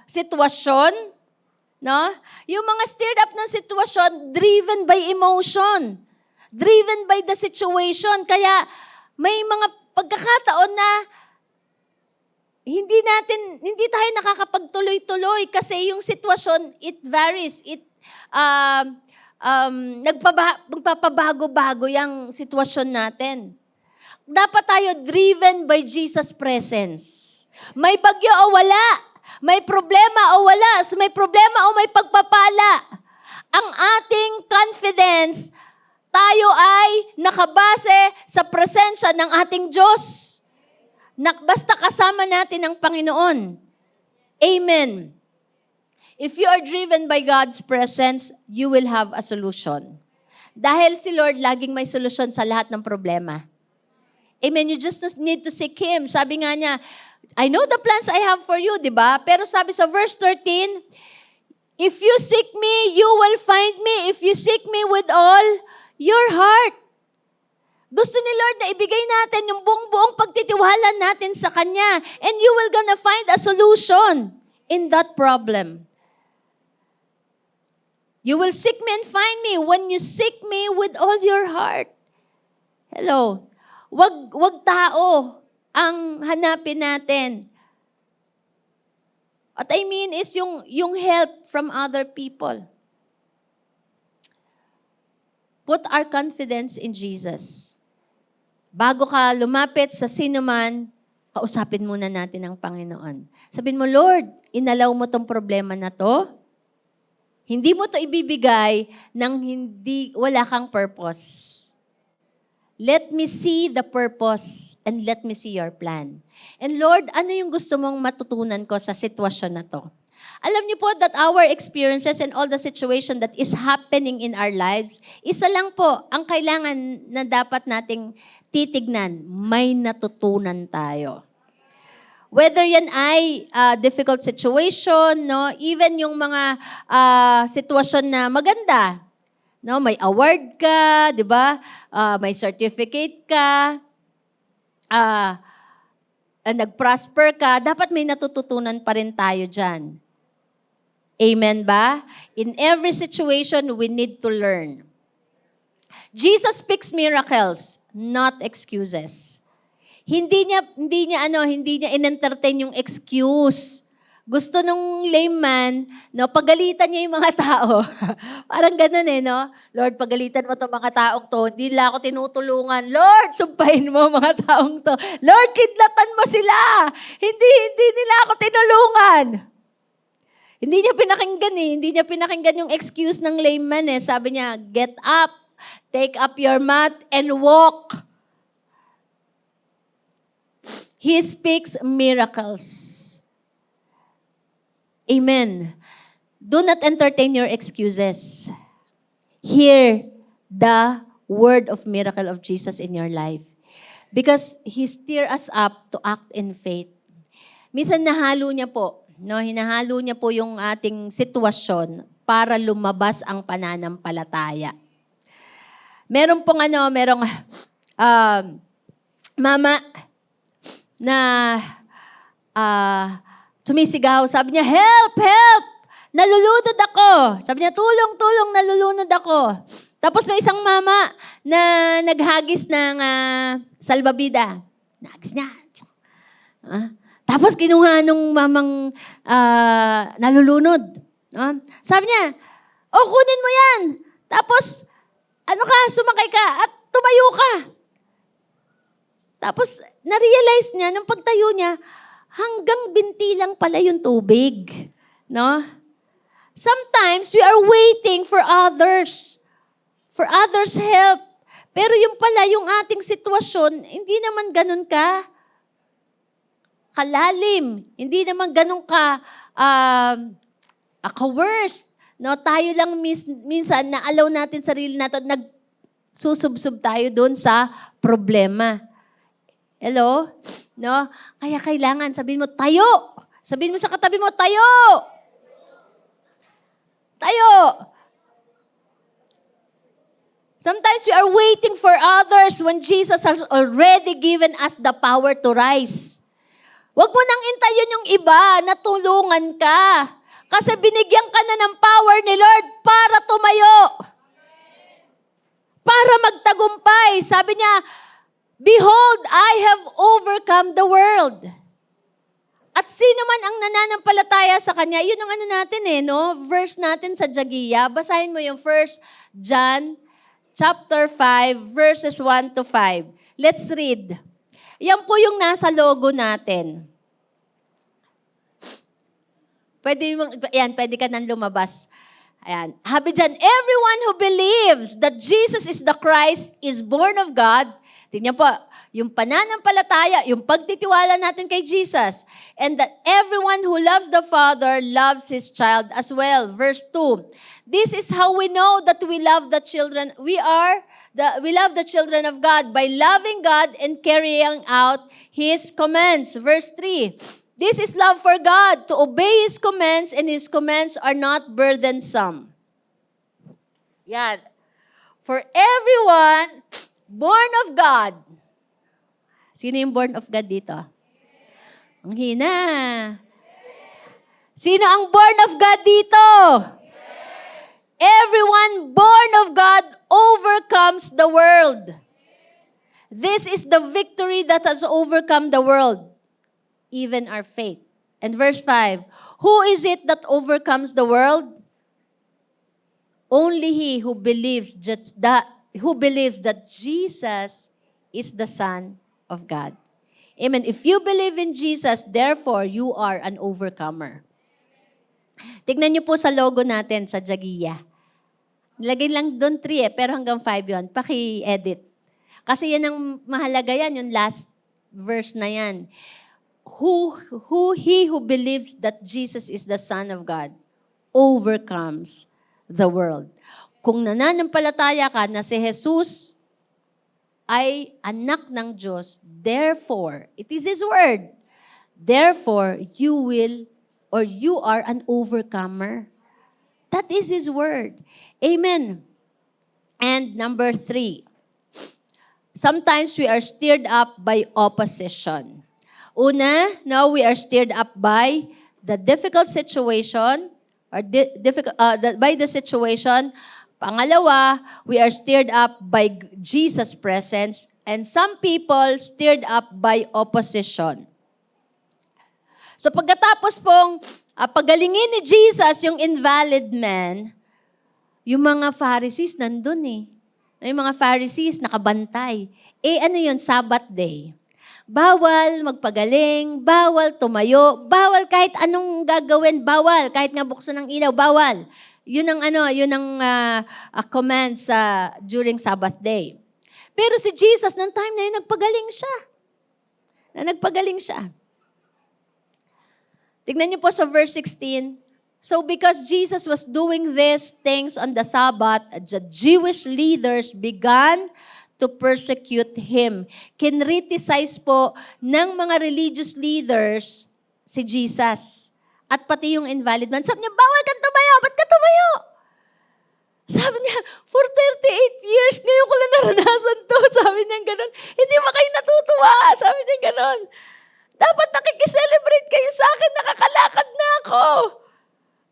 sitwasyon? No? Yung mga stirred up ng sitwasyon, driven by emotion. Driven by the situation. Kaya may mga pagkakataon na hindi tayo nakakapagtuloy-tuloy kasi yung sitwasyon, it varies. Nagpapabago-bago yung sitwasyon natin. Dapat tayo driven by Jesus' presence. May bagyo o wala, may problema o wala, may problema o may pagpapala. Ang ating confidence, tayo ay nakabase sa presensya ng ating Diyos. Basta kasama natin ang Panginoon. Amen. If you are driven by God's presence, you will have a solution. Dahil si Lord laging may solusyon sa lahat ng problema. Amen. You just need to seek Him. Sabi nga niya, I know the plans I have for you, di ba? Pero sabi sa verse 13, if you seek me, you will find me. If you seek me with all your heart. Gusto ni Lord na ibigay natin yung buong pagtitiwala natin sa Kanya. And you will gonna find a solution in that problem. You will seek me and find me when you seek me with all your heart. Hello. Wag tao. ang hanapin natin. What I mean is yung help from other people. Put our confidence in Jesus. Bago ka lumapit sa sino man, kausapin muna natin ang Panginoon. Sabihin mo, Lord, inalaw mo tong problema na to. Hindi mo to ibibigay nang wala kang purpose. Let me see the purpose and let me see your plan. And Lord, ano yung gusto mong matutunan ko sa sitwasyon na to? Alam niyo po that our experiences and all the situation that is happening in our lives, isa lang po ang kailangan na dapat nating titignan. May natutunan tayo. Whether yan ay difficult situation, no, even yung mga sitwasyon na maganda, no, may award ka, 'di ba? May certificate ka, nag-prosper ka, dapat may natututunan pa rin tayo diyan. Amen ba? In every situation, we need to learn. Jesus speaks miracles, not excuses. Hindi niya in-entertain yung excuse. Gusto nung layman, no, pagalitan niya yung mga tao. Parang ganun no? Lord, pagalitan mo itong mga taong to, hindi nila ako tinutulungan. Lord, sumpahin mo mga taong to. Lord, kidlatan mo sila. Hindi nila ako tinulungan. Hindi niya pinakinggan Hindi niya pinakinggan yung excuse ng layman Sabi niya, get up, take up your mat, and walk. He speaks miracles. Amen. Do not entertain your excuses. Hear the word of miracle of Jesus in your life. Because He stir us up to act in faith. Minsan hinahalo niya po yung ating sitwasyon para lumabas ang pananampalataya. Merong mama na sumisigaw. Sabi niya, help, help! Nalulunod ako. Sabi niya, tulong, tulong, nalulunod ako. Tapos may isang mama na naghagis ng salbabida. Nagis niya. Tapos kinuha nung mamang nalulunod. Sabi niya, kunin mo yan. Tapos, sumakay ka at tumayo ka. Tapos, na-realize niya, nung pagtayo niya, hanggang binti lang pala yung tubig. No? Sometimes, we are waiting for others. For others' help. Pero yung pala, yung ating sitwasyon, hindi naman ganun kalalim. Hindi naman ganun ka-worst. No? Tayo lang minsan, na-allow natin sarili natin, nagsusubsub tayo doon sa problema. Hello? No? Kaya kailangan, sabihin mo, tayo! Sabihin mo sa katabi mo, tayo! Tayo! Sometimes we are waiting for others when Jesus has already given us the power to rise. Huwag mo nang intayin yung iba na tulungan ka. Kasi binigyan ka na ng power ni Lord para tumayo. Para magtagumpay. Sabi niya, behold, I have overcome the world. At sino man ang nananampalataya sa Kanya, yun ang natin verse natin sa Jagiya. Basahin mo yung 1 John chapter 5, verses 1 to 5. Let's read. Yan po yung nasa logo natin. Pwede ka nang lumabas. Ayan. Habi dyan, everyone who believes that Jesus is the Christ is born of God. Tingnan po, yung pananampalataya, yung pagtitiwala natin kay Jesus. And that everyone who loves the Father loves His child as well. Verse 2. This is how we know that we love the children. We love the children of God by loving God and carrying out His commands. Verse 3. This is love for God, to obey His commands, and His commands are not burdensome. Yan. For everyone born of God. Sino yung born of God dito? Ang hina. Sino ang born of God dito? Everyone born of God overcomes the world. This is the victory that has overcome the world, even our faith. And verse 5, who is it that overcomes the world? Only he who believes that Jesus is the Son of God. Amen. If you believe in Jesus, therefore, you are an overcomer. Tignan niyo po sa logo natin sa Jagiya. Nilagay lang doon 3 pero hanggang 5 yun. Paki-edit. Kasi yan ang mahalaga yan, yung last verse na yan. He who believes that Jesus is the Son of God overcomes the world. Kung nananampalataya ka na si Jesus ay anak ng Diyos, therefore, it is His word, therefore, you are an overcomer. That is His word. Amen. And number 3, sometimes we are stirred up by opposition. Una, no, we are stirred up by the difficult situation, or by the situation. Pangalawa, we are stirred up by Jesus' presence. And some people stirred up by opposition. So pagkatapos pong pagalingin ni Jesus yung invalid man, yung mga Pharisees nandun eh. Yung mga Pharisees nakabantay. Ano yun? Sabbath day. Bawal magpagaling, bawal tumayo, bawal kahit anong gagawin, bawal. Kahit nga buksan ng ilaw, bawal. Yun ang command during Sabbath day. Pero si Jesus, nung time na yun, nagpagaling siya. Tignan niyo po sa verse 16. So because Jesus was doing these things on the Sabbath, the Jewish leaders began to persecute Him. Kinriticize po ng mga religious leaders si Jesus. At pati yung invalid man. Sabi niya, bawal kang tumayo. Ba't ka tumayo? Sabi niya, for 38 years, ngayon ko lang naranasan to. Sabi niya gano'n. Hindi ba kayo natutuwa? Sabi niya gano'n. Dapat nakikiselebrate kayo sa akin. Nakakalakad na ako.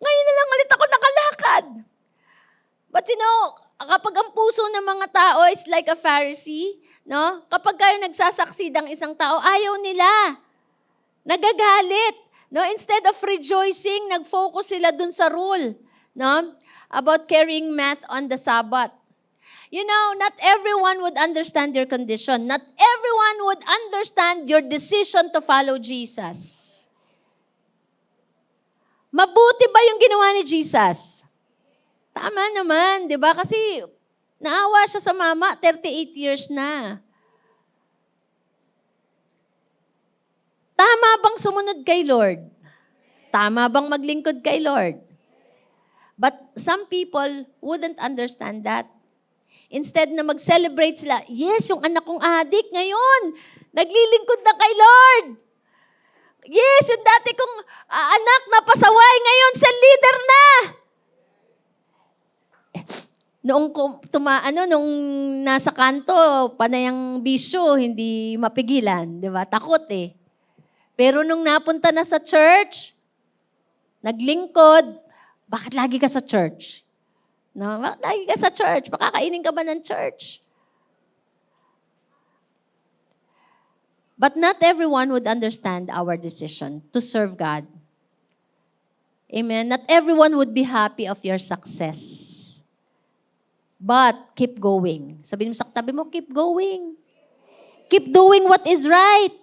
Ngayon na lang ulit ako nakalakad. But you know, kapag ang puso ng mga tao is like a Pharisee, no? Kapag kayo nagsasaksi ng isang tao, ayaw nila. Nagagalit. No? Instead of rejoicing, nag-focus sila dun sa rule. No? About carrying mat on the Sabbath. You know, not everyone would understand your condition. Not everyone would understand your decision to follow Jesus. Mabuti ba yung ginawa ni Jesus? Tama naman, di ba? Kasi naawa siya sa mama, 38 years na. Tama bang sumunod kay Lord? Tama bang maglingkod kay Lord? But some people wouldn't understand that. Instead na mag-celebrate sila, yes, yung anak kong adik ngayon, naglilingkod na kay Lord. Yes, yung dati kong anak na pasaway, ngayon sa leader na. Nung nasa kanto, panayang bisyo, hindi mapigilan, di ba? Takot eh. Pero nung napunta na sa church, naglingkod, bakit lagi ka sa church? No, bakit lagi ka sa church? Makakainin ka ba ng church? But not everyone would understand our decision to serve God. Amen? Not everyone would be happy of your success. But keep going. Sabihin mo sa katabi mo, keep going. Keep doing what is right.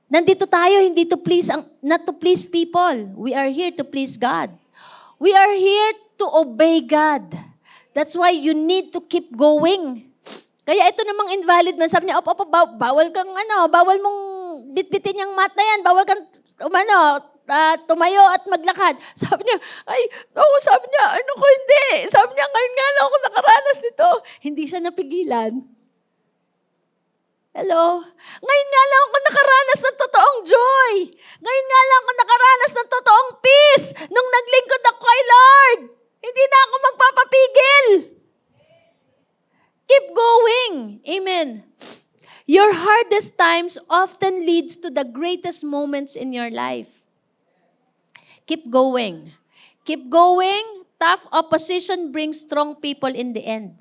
Nandito tayo, hindi to please, not to please people. We are here to please God. We are here to obey God. That's why you need to keep going. Kaya ito namang invalid man, sabi niya, bawal kang bawal mong bitbitin yung mat na yan, bawal kang tumayo at maglakad. Sabi niya, hindi. Sabi niya, ngayon nga lang ako nakaranas nito. Hindi siya napigilan. Hello? Ngayon nga lang ako nakaranas ng totoong joy. Ngayon nga lang ako nakaranas ng totoong peace nung naglingkod ako kay Lord. Hindi na ako magpapapigil. Keep going. Amen. Your hardest times often leads to the greatest moments in your life. Keep going. Keep going. Tough opposition brings strong people in the end.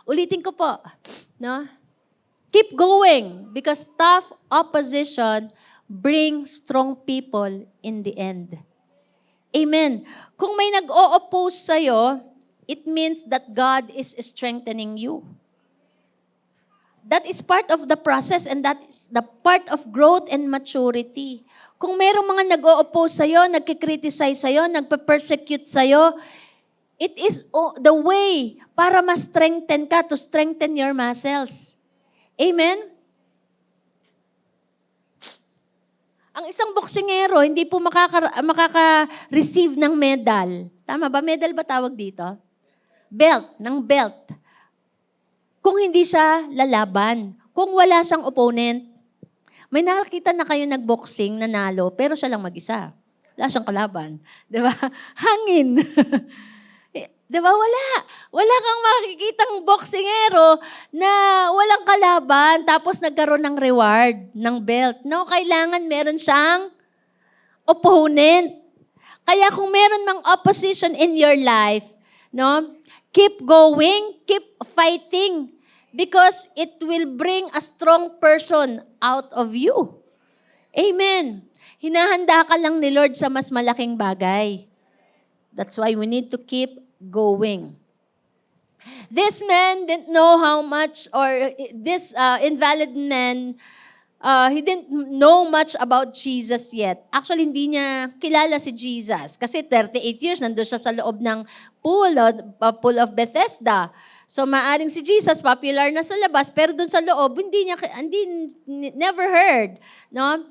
Ulitin ko po, no? Keep going because tough opposition brings strong people in the end. Amen. Kung may nag-o-oppose sa'yo, it means that God is strengthening you. That is part of the process and that is the part of growth and maturity. Kung mayroong mga nag-o-oppose sa'yo, nagkikriticize sa'yo, nagpe-persecute sa'yo, it is the way para ma-strengthen ka, to strengthen your muscles. Amen? Ang isang boksingero, hindi po makaka-receive ng medal. Tama ba? Medal ba tawag dito? Belt, ng belt. Kung hindi siya lalaban, kung wala siyang opponent. May nakakita na kayo nagboxing, nanalo, pero siya lang mag-isa. Wala siyang kalaban. Di ba? Hangin. Di ba? Wala. Wala kang makikitang boksingero na walang kalaban, tapos nagkaroon ng reward, ng belt. No, kailangan meron siyang opponent. Kaya kung meron mang opposition in your life, no, keep going, keep fighting, because it will bring a strong person out of you. Amen. Hinahanda ka lang ni Lord sa mas malaking bagay. That's why we need to keep going. This man didn't know how much, or this invalid man, he didn't know much about Jesus yet. Actually, hindi niya kilala si Jesus. Kasi 38 years, nandun siya sa loob ng pool of Bethesda. So, maaring si Jesus, popular na sa labas, pero dun sa loob, never heard. No?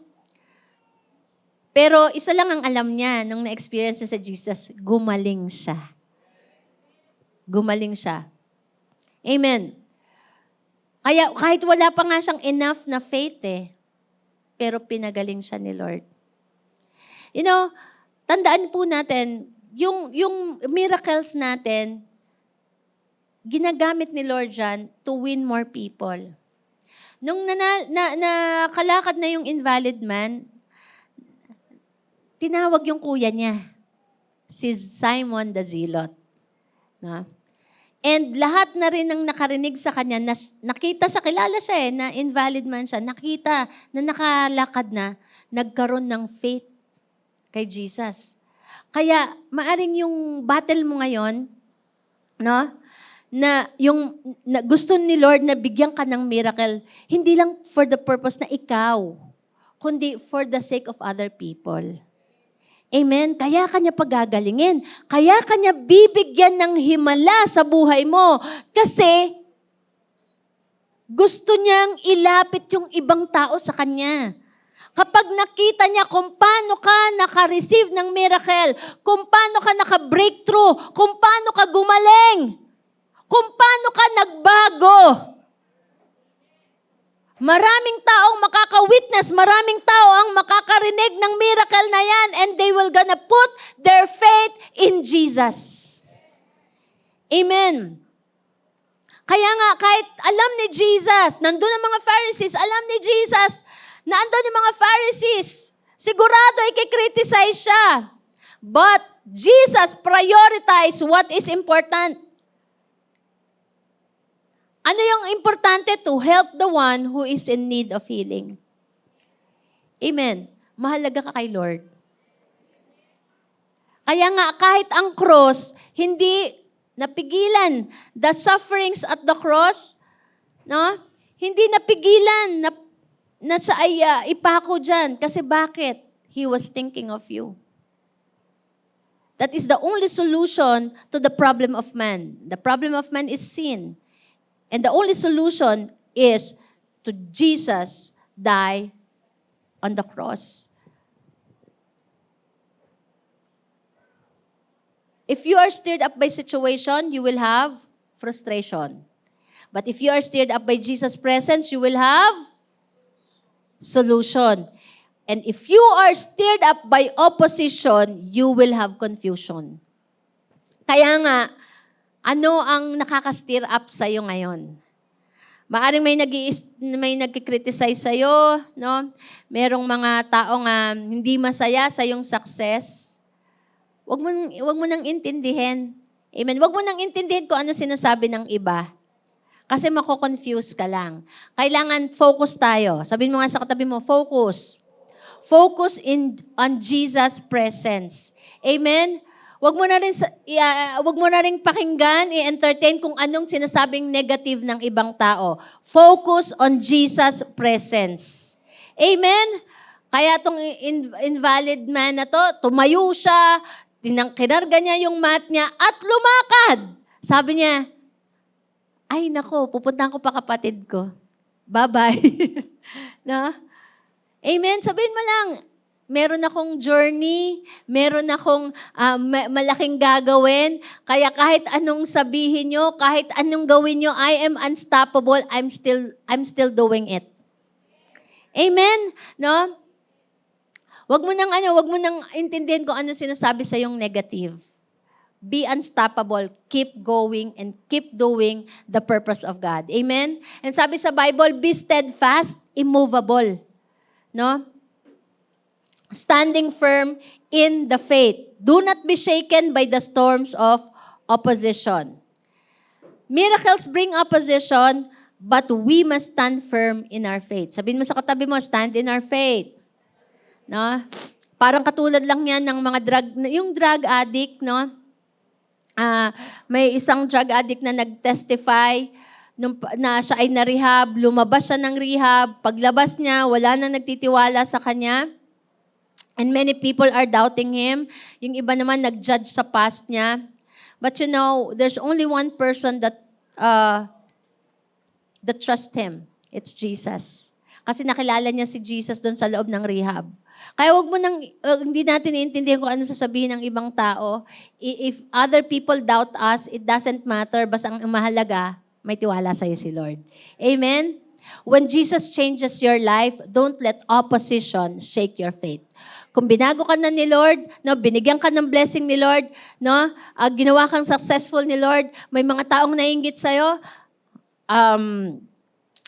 Pero isa lang ang alam niya nung na-experience niya sa Jesus, gumaling siya. Gumaling siya. Amen. Kaya kahit wala pa nga siyang enough na faith pero pinagaling siya ni Lord. You know, tandaan po natin, yung miracles natin, ginagamit ni Lord dyan to win more people. Nung nakalakad na yung invalid man, tinawag yung kuya niya, si Simon the Zealot. No? And lahat na rin ng nakarinig sa kanya, nakita siya, kilala siya na invalid man siya, nakita na nakalakad na, nagkaroon ng faith kay Jesus. Kaya maaring yung battle mo ngayon, no? Na gusto ni Lord na bigyan ka ng miracle, hindi lang for the purpose na ikaw, kundi for the sake of other people. Amen? Kaya kanya pagagalingin. Kaya kanya bibigyan ng himala sa buhay mo. Kasi gusto niyang ilapit yung ibang tao sa kanya. Kapag nakita niya kung paano ka naka-receive ng miracle, kung paano ka naka-breakthrough, kung paano ka gumaling, kung paano ka nagbago, maraming taong makaka-witness, maraming tao ang makakarinig ng miracle na yan, and they will gonna put their faith in Jesus. Amen. Kaya nga, kahit alam ni Jesus, nandun ang mga Pharisees, alam ni Jesus, na andun yung mga Pharisees, sigurado ikikriticize siya. But Jesus prioritized what is important. Ano yung importante? To help the one who is in need of healing. Amen. Mahalaga ka kay Lord. Kaya nga, kahit ang cross, hindi napigilan. The sufferings at the cross, no? Hindi napigilan na siya ay ipako dyan. Kasi bakit? He was thinking of you. That is the only solution to the problem of man. The problem of man is sin. And the only solution is to Jesus die on the cross. If you are stirred up by situation, you will have frustration. But if you are stirred up by Jesus' presence, you will have solution. And if you are stirred up by opposition, you will have confusion. Kaya nga, ano ang nakaka-stir up sa'yo ngayon? Maaring may nagkikriticize sa'yo, no? Merong mga taong hindi masaya sa iyong success. Wag mo nang intindihin. Amen. Wag mo nang intindihin kung ano sinasabi ng iba. Kasi mako-confuse ka lang. Kailangan focus tayo. Sabihin mo nga sa katabi mo, focus. Focus on Jesus' presence. Amen? Wag mo na rin pakinggan, i-entertain kung anong sinasabing negative ng ibang tao. Focus on Jesus' presence. Amen? Kaya itong invalid man na to, tumayo siya, kinarga niya yung mat niya, at lumakad. Sabi niya, ay nako, pupuntahan ko pa kapatid ko. Bye-bye. No? Amen? Sabihin mo lang, meron akong journey, meron akong malaking gagawin, kaya kahit anong sabihin nyo, kahit anong gawin nyo, I am unstoppable, I'm still doing it. Amen? No? Wag mo nang intindihin kung ano sinasabi sa yung negative. Be unstoppable, keep going, and keep doing the purpose of God. Amen? And sabi sa Bible, be steadfast, immovable. No? Standing firm in the faith. Do not be shaken by the storms of opposition. Miracles bring opposition, but we must stand firm in our faith. Sabihin mo sa katabi mo, stand in our faith. No? Parang katulad lang yan ng mga yung drug addict, no? May isang drug addict na nag-testify na siya ay na-rehab, lumabas siya ng rehab, paglabas niya, wala na nagtitiwala sa kanya. And many people are doubting him. Yung iba naman nag-judge sa past niya. But you know, there's only one person that trusts him. It's Jesus. Kasi nakilala niya si Jesus doon sa loob ng rehab. Kaya wag mo hindi natin iintindihan kung ano sasabihin ng ibang tao. If other people doubt us, it doesn't matter. Basta ang mahalaga, may tiwala sa'yo si Lord. Amen? When Jesus changes your life, don't let opposition shake your faith. Kung binago ka na ni Lord, no, binigyan ka ng blessing ni Lord, no, ginawa kang successful ni Lord, may mga taong naiinggit sa'yo,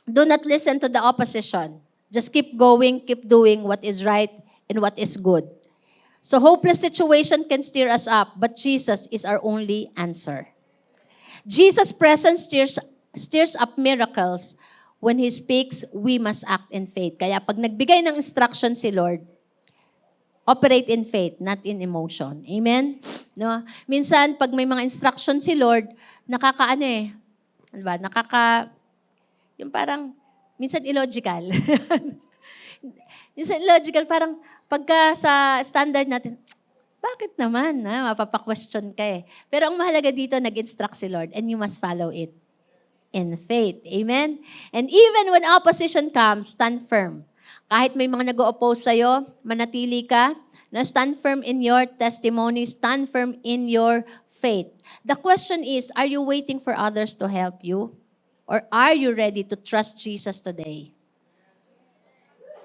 do not listen to the opposition. Just keep going, keep doing what is right and what is good. So hopeless situation can steer us up, but Jesus is our only answer. Jesus' presence stirs up miracles. When He speaks, we must act in faith. Kaya pag nagbigay ng instruction si Lord, operate in faith, not in emotion. Amen? No? Minsan, pag may mga instruction si Lord, yung parang, minsan illogical. Minsan illogical, parang pagka sa standard natin, bakit naman? Mapapa-question ka eh. Pero ang mahalaga dito, nag-instruct si Lord and you must follow it in faith. Amen? And even when opposition comes, stand firm. Kahit may mga nag-o-oppose sa'yo, manatili ka, na stand firm in your testimony, stand firm in your faith. The question is, are you waiting for others to help you? Or are you ready to trust Jesus today?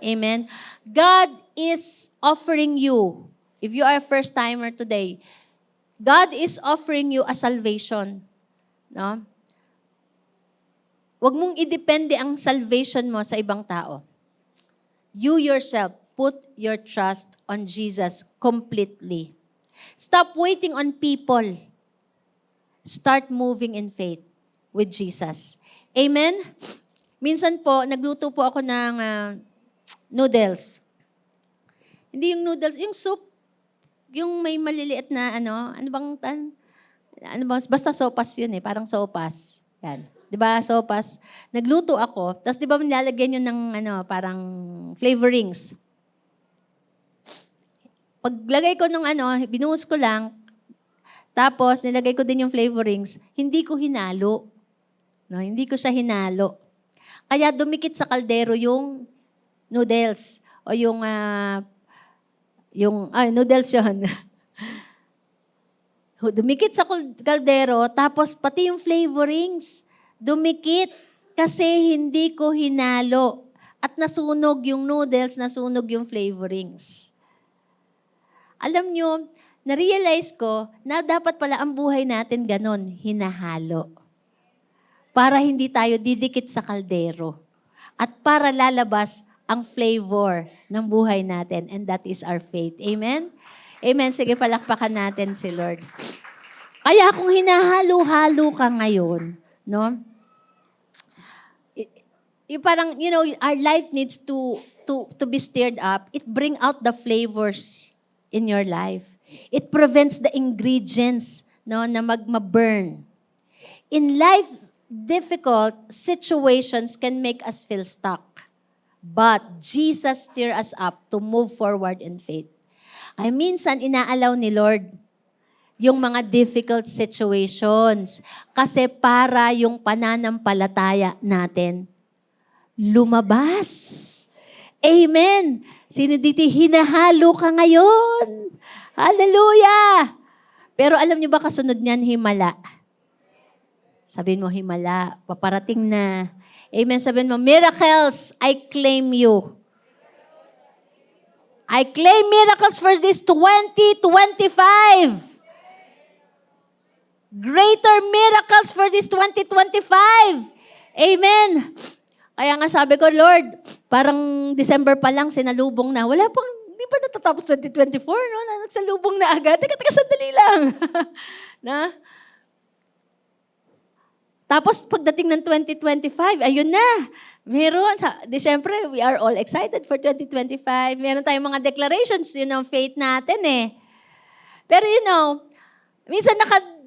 Amen. God is offering you, if you are a first-timer today, God is offering you a salvation. No? Huwag mong idepende ang salvation mo sa ibang tao. You yourself, put your trust on Jesus completely. Stop waiting on people. Start moving in faith with Jesus. Amen? Minsan po, nagluto po ako ng noodles. Hindi yung noodles, yung soup, yung may maliliit na basta sopas yun eh, parang sopas. Yan. 'Di ba? Sopas. Nagluto ako, tapos 'di ba nilalagyan yun ng parang flavorings. Paglagay ko ng binuhos ko lang, tapos nilagay ko din yung flavorings, hindi ko hinalo. No, hindi ko siya hinalo. Kaya dumikit sa kaldero yung noodles o yung noodles yun. Dumikit sa kaldero, tapos pati yung flavorings dumikit kasi hindi ko hinalo. At nasunog yung noodles, nasunog yung flavorings. Alam nyo, na-realize ko na dapat pala ang buhay natin ganon, hinahalo. Para hindi tayo didikit sa kaldero. At para lalabas ang flavor ng buhay natin. And that is our faith. Amen? Amen. Sige, palakpakan natin si Lord. Kaya kung hinahalo-halo ka ngayon, no? yung parang, our life needs to be stirred up. It bring out the flavors in your life. It prevents the ingredients, no, na ma-burn. In life, difficult situations can make us feel stuck. But Jesus stir us up to move forward in faith. Ay minsan, inaalaw ni Lord yung mga difficult situations kasi para yung pananampalataya natin lumabas. Amen. Sino dito hinahalo ka ngayon? Hallelujah! Pero alam niyo ba kasunod niyan, himala? Sabihin mo, himala. Paparating na. Amen. Sabihin mo, miracles, I claim you. I claim miracles for this 2025. Greater miracles for this 2025. Amen. Kaya nga sabi ko, Lord, parang December pa lang, sinalubong na. Wala pang, di pa natatapos 2024, no? Nagsalubong na agad. Teka, sandali lang. Na? Tapos pagdating ng 2025, ayun na. Meron, Siyempre, we are all excited for 2025. Meron tayong mga declarations, yun ang faith natin eh. Pero minsan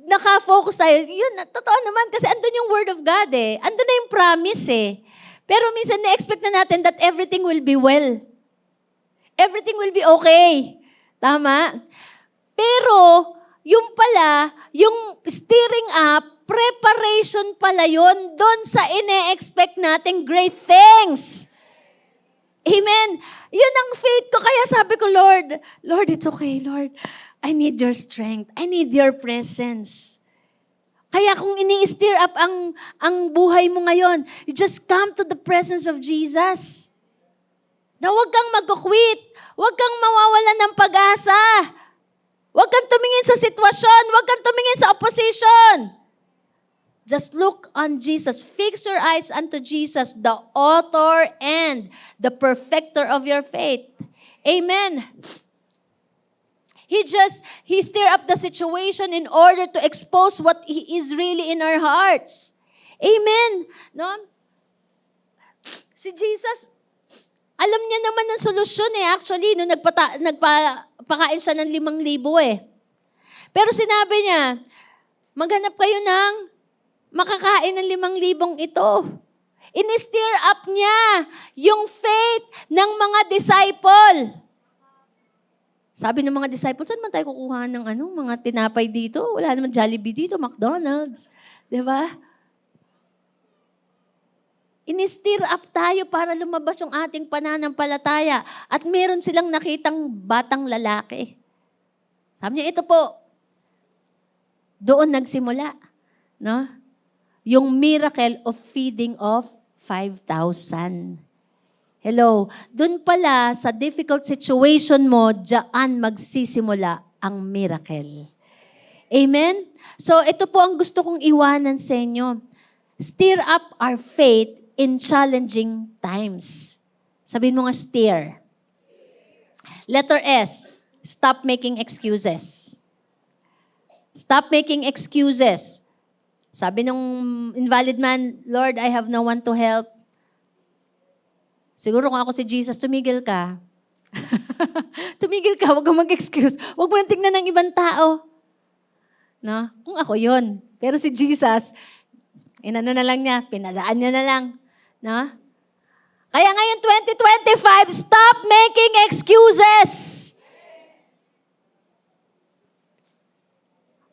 naka-focus tayo. Yun, totoo naman kasi andun yung word of God eh. Andun na yung promise eh. Pero minsan na-expect na natin that everything will be well. Everything will be okay. Tama? Pero, yung pala, yung stirring up, preparation pala yun doon sa ine-expect nating great things. Amen. Yun ang faith ko. Kaya sabi ko, Lord, it's okay, Lord. I need your strength. I need your presence. Kaya kung ini-stir up ang buhay mo ngayon, you just come to the presence of Jesus. Na huwag kang mag-quit. Huwag kang mawawalan ng pag-asa. Huwag kang tumingin sa sitwasyon. Huwag kang tumingin sa opposition. Just look on Jesus. Fix your eyes unto Jesus, the author and the perfecter of your faith. Amen. He stir up the situation in order to expose what is really in our hearts. Amen. No? Si Jesus, alam niya naman ng solusyon eh. Actually, nung nagpakain siya ng 5,000 eh. Pero sinabi niya, maghanap kayo ng makakain ng 5,000 ito. In-stir up niya yung faith ng mga disciple. Sabi ng mga disciples, saan man tayo kukuha ng mga tinapay dito? Wala naman Jollibee dito, McDonald's. Diba? In-stir up tayo para lumabas yung ating pananampalataya. At meron silang nakitang batang lalaki. Sabi niya, ito po, doon nagsimula. No? Yung miracle of feeding of 5,000. Hello. Doon pala sa difficult situation mo, diyan magsisimula ang miracle. Amen? So ito po ang gusto kong iwanan sa inyo. Stir up our faith in challenging times. Sabihin mo nga stir. Letter S. Stop making excuses. Stop making excuses. Sabi nung invalid man, Lord, I have no one to help. Siguro kung ako si Jesus, tumigil ka. Tumigil ka, huwag kang mag-excuse. Huwag mo nang tingnan ng ibang tao. No? Kung ako yun. Pero si Jesus, inano na lang niya, pinadaan niya na lang. No? Kaya ngayon 2025, stop making excuses.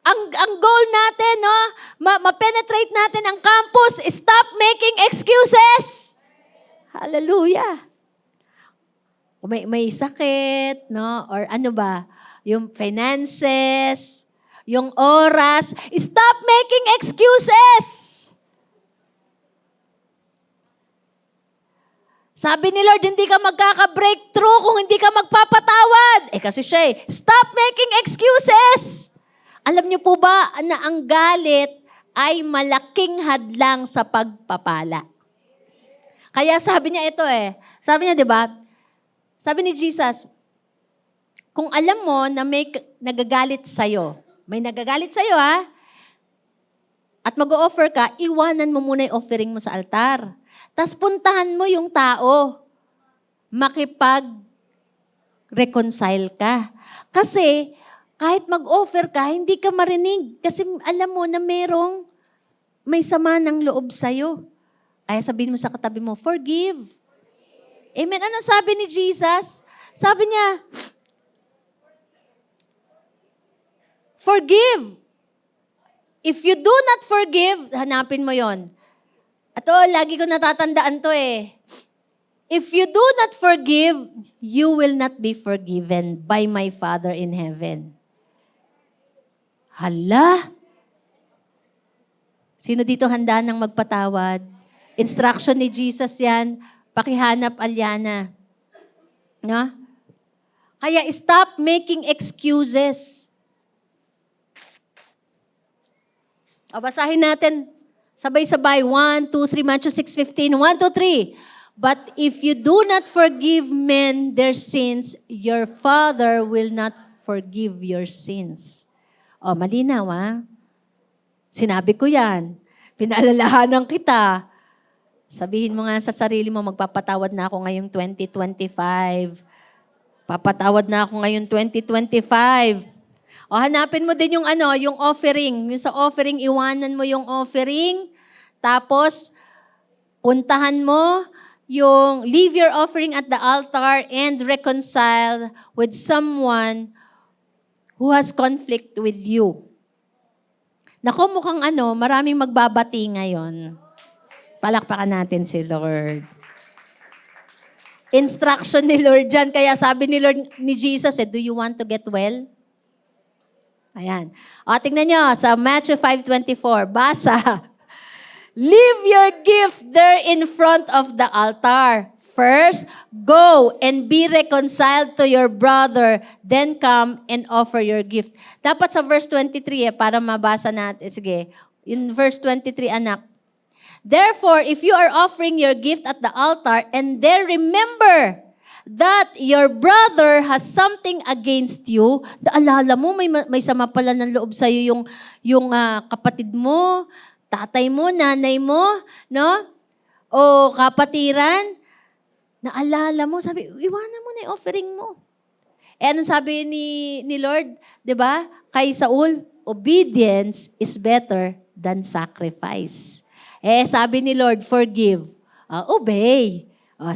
Ang goal natin, no, ma-penetrate natin ang campus, stop making excuses. Hallelujah. Kung may sakit, no? Or ano ba? Yung finances, yung oras. Stop making excuses. Sabi ni Lord, hindi ka magkaka-breakthrough kung hindi ka magpapatawad. Kasi siya stop making excuses. Alam niyo po ba na ang galit ay malaking hadlang sa pagpapala? Kaya sabi niya ito Sabi niya, di ba? Sabi ni Jesus, kung alam mo na may nagagalit sa'yo, at mag-o-offer ka, iwanan mo muna yung offering mo sa altar. tas puntahan mo yung tao. Makipag-reconcile ka. Kasi, kahit mag-offer ka, hindi ka marinig. Kasi alam mo na may sama ng loob sa'yo. Kaya sabihin mo sa katabi mo, forgive. Amen. Ano sabi ni Jesus? Sabi niya, forgive. If you do not forgive, hanapin mo yon. Ato, lagi ko natatandaan to eh. If you do not forgive, you will not be forgiven by my Father in heaven. Hala? Sino dito handa nang magpatawad? Instruction ni Jesus yan. Pakihanap, Alyana. No? Kaya stop making excuses. O, basahin natin. Sabay-sabay. 1, 2, 3, Matthew 6:15. 1, 2, 3. But if you do not forgive men their sins, your Father will not forgive your sins. O, malinaw ha? Sinabi ko yan. Pinaalalahanan kita. Sabihin mo nga sa sarili mo, magpapatawad na ako ngayong 2025. Papatawad na ako ngayong 2025. O, hanapin mo din yung offering. Yung sa offering, iwanan mo yung offering. Tapos, puntahan mo leave your offering at the altar and reconcile with someone who has conflict with you. Naku, mukhang maraming magbabati ngayon. Palakpakan natin si Lord. Instruction ni Lord dyan. Kaya sabi ni Jesus, do you want to get well? Ayan. O, tingnan nyo, sa Matthew 5:24, basa. Leave your gift there in front of the altar. First, go and be reconciled to your brother. Then come and offer your gift. Dapat sa verse 23 para mabasa natin. Sige, in verse 23, anak. Therefore, if you are offering your gift at the altar and there remember that your brother has something against you, alala mo, may sama pala ng loob sa'yo yung kapatid mo, tatay mo, nanay mo, no? O kapatiran, naalala mo, sabi, iwanan mo na yung offering mo. Eh, anong sabi ni Lord? 'Di ba? Kay Saul, obedience is better than sacrifice. Eh, sabi ni Lord, forgive. Obey.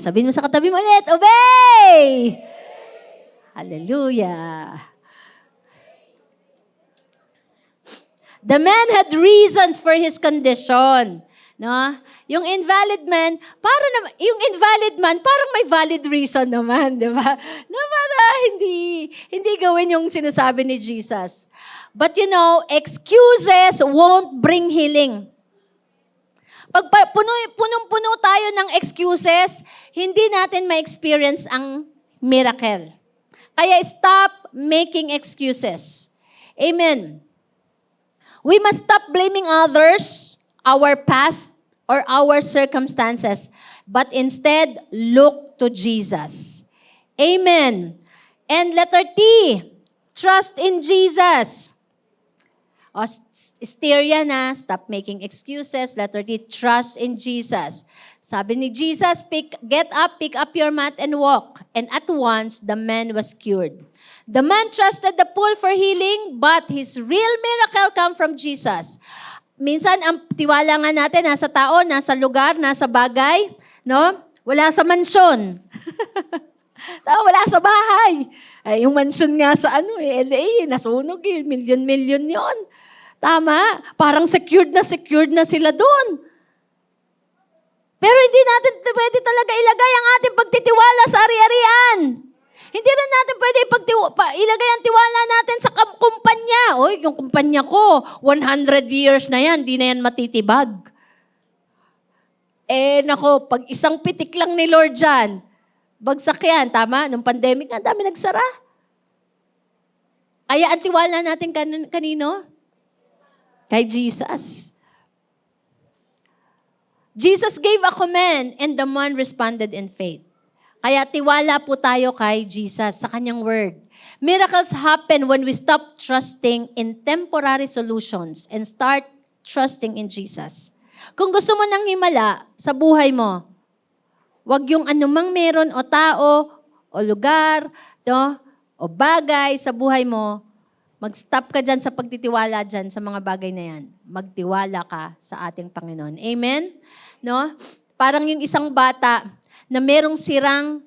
Sabihin mo sa katabi mo ulit, obey! Hallelujah. The man had reasons for his condition. No? Yung invalid man, parang may valid reason naman, di ba? Na para hindi gawin yung sinasabi ni Jesus. But excuses won't bring healing. Pag punong-puno tayo ng excuses, hindi natin ma-experience ang miracle. Kaya stop making excuses. Amen. We must stop blaming others, our past, or our circumstances, but instead, look to Jesus. Amen. And letter T, trust in Jesus. Hysteria na, stop making excuses. Letter D, trust in Jesus. Sabi ni Jesus, get up, pick up your mat and walk. And at once, the man was cured. The man trusted the pool for healing, but his real miracle come from Jesus. Minsan, ang tiwala nga natin, nasa tao, nasa lugar, nasa bagay, no? Wala sa mansyon. Wala sa bahay. Ay, yung mansyon nga sa LA, nasunog million-million yon. Tama? Parang secured na sila doon. Pero hindi natin pwede talaga ilagay ang ating pagtitiwala sa ari-arian. Hindi rin natin pwede ilagay ang tiwala natin sa kumpanya. Yung kumpanya ko, 100 years na yan, di na yan matitibag. Nako, pag isang pitik lang ni Lord dyan, bagsak yan, tama? Nung pandemic, ang dami nagsara. Kaya ang tiwala natin kanino? Kay Jesus. Jesus gave a command and the man responded in faith. Kaya tiwala po tayo kay Jesus sa kanyang word. Miracles happen when we stop trusting in temporary solutions and start trusting in Jesus. Kung gusto mo ng himala sa buhay mo, wag yung anumang meron o tao o lugar, no, o bagay sa buhay mo, mag-stop ka dyan sa pagtitiwala dyan sa mga bagay na yan. Magtiwala ka sa ating Panginoon. Amen? No? Parang yung isang bata na merong sirang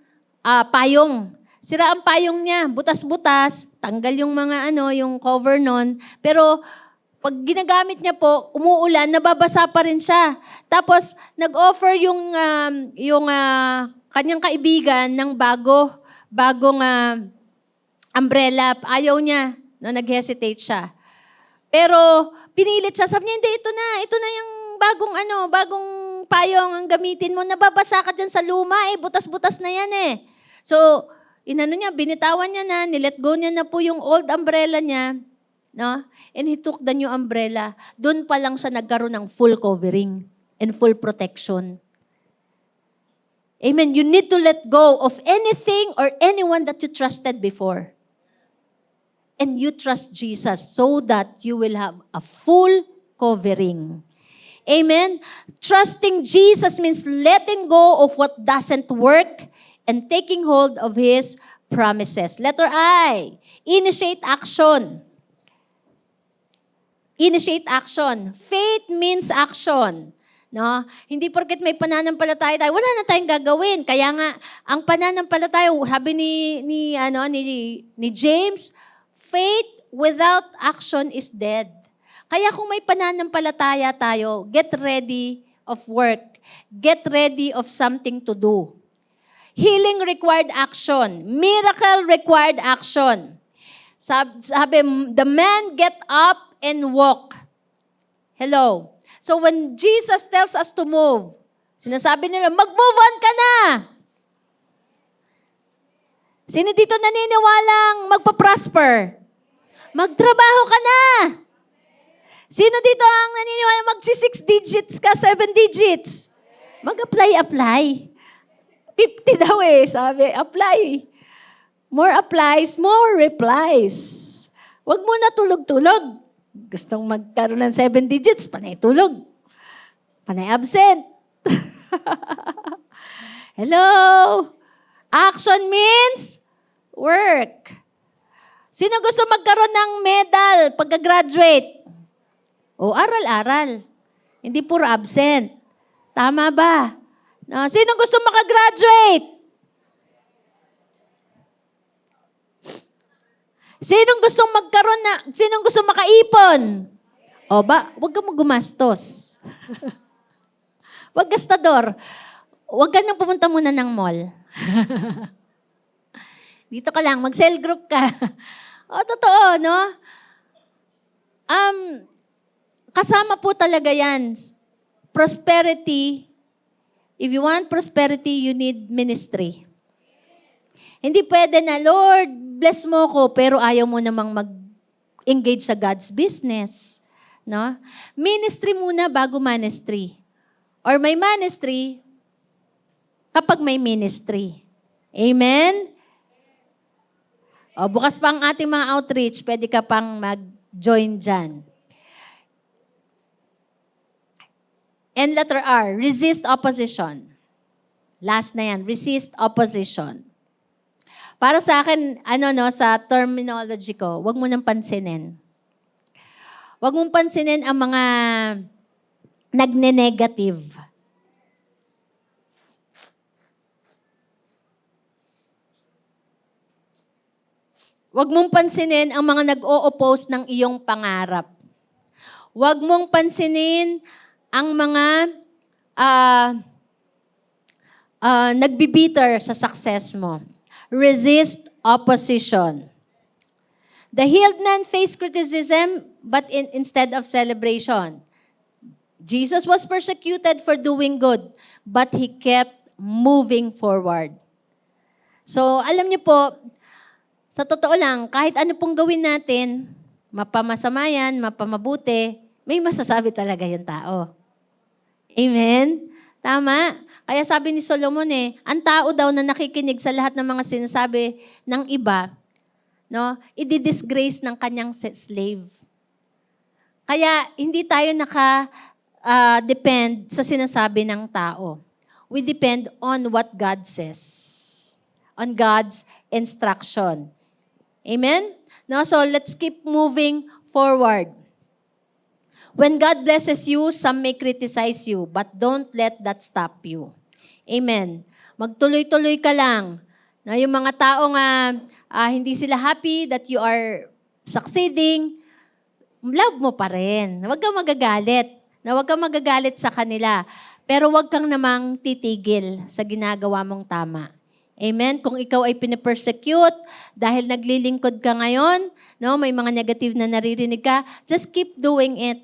payong. Sira ang payong niya, butas-butas, tanggal yung mga yung cover nun. Pero pag ginagamit niya po, umuulan, nababasa pa rin siya. Tapos nag-offer yung kanyang kaibigan ng bagong umbrella. Ayaw niya, no, nag-hesitate siya. Pero pinilit siya, sabi niya, hindi, ito na yung bagong payong ang gamitin mo. Nababasa ka dyan sa luma, butas-butas na yan eh. So, binitawan niya na, nilet go niya na po yung old umbrella niya, no? And he took the new umbrella. Doon pa lang siya nagkaroon ng full covering and full protection. Amen. You need to let go of anything or anyone that you trusted before. And you trust Jesus so that you will have a full covering. Amen. Trusting Jesus means letting go of what doesn't work and taking hold of His promises. Letter I, initiate action. Initiate action. Faith means action. No? Hindi porket may pananampalataya tayo, wala na tayong gagawin. Kaya nga, ang pananampalataya, sabi ni James, faith without action is dead. Kaya kung may pananampalataya tayo, get ready of work. Get ready of something to do. Healing required action. Miracle required action. Sabi, the man get up and walk. Hello. So when Jesus tells us to move, sinasabi nila, mag-move on ka na. Sino dito naniniwalang magpa-prosper? Magtrabaho ka na. Sino dito ang naniniwala magsi-6 digits ka, 7 digits? Mag-apply. 50 daw sabi. Apply. More applies, more replies. Huwag mo na tulog-tulog. Gustong magkaroon ng 7 digits, panay tulog. Panay absent. Hello? Action means work. Sino gusto magkaroon ng medal pagka-graduate? O, aral-aral. Hindi puro absent. Tama ba? No, sino gusto makagraduate? Sinong gusto makaipon? O ba, huwag ka gumastos. Huwag gastador. Huwag ka nang pumunta muna ng mall. Dito ka lang, mag-cell group ka. O, totoo, no? Kasama po talaga yan. Prosperity. If you want prosperity, you need ministry. Hindi pwede na, Lord, bless mo ko, pero ayaw mo namang mag-engage sa God's business. No? Ministry muna bago ministry. Or may ministry kapag may ministry. Amen? O, bukas pa ang ating mga outreach, pwede ka pang mag-join dyan. And letter R, resist opposition. Last na yan, resist opposition. Para sa akin, sa terminology ko, wag mo nang pansinin. Wag mong pansinin ang mga nagne-negative. Wag mong pansinin ang mga nag-o-oppose ng iyong pangarap. Wag mong pansinin ang mga nagbibitter sa success mo. Resist opposition. The healed man faced criticism, but instead of celebration. Jesus was persecuted for doing good, but He kept moving forward. So, alam niyo po, sa totoo lang, kahit ano pong gawin natin, mapamasama yan, mapamabuti, may masasabi talaga yung tao. Amen? Tama? Kaya sabi ni Solomon ang tao daw na nakikinig sa lahat ng mga sinasabi ng iba, no, i-disgrace ng kanyang slave. Kaya hindi tayo depend sa sinasabi ng tao. We depend on what God says. On God's instruction. Amen? No, so let's keep moving forward. When God blesses you, some may criticize you, but don't let that stop you. Amen. Magtuloy-tuloy ka lang. Na yung mga taong hindi sila happy that you are succeeding, love mo pa rin. Huwag kang magagalit. Huwag kang magagalit sa kanila. Pero huwag kang namang titigil sa ginagawa mong tama. Amen? Kung ikaw ay pinipersecute dahil naglilingkod ka ngayon, no, may mga negative na naririnig ka, just keep doing it.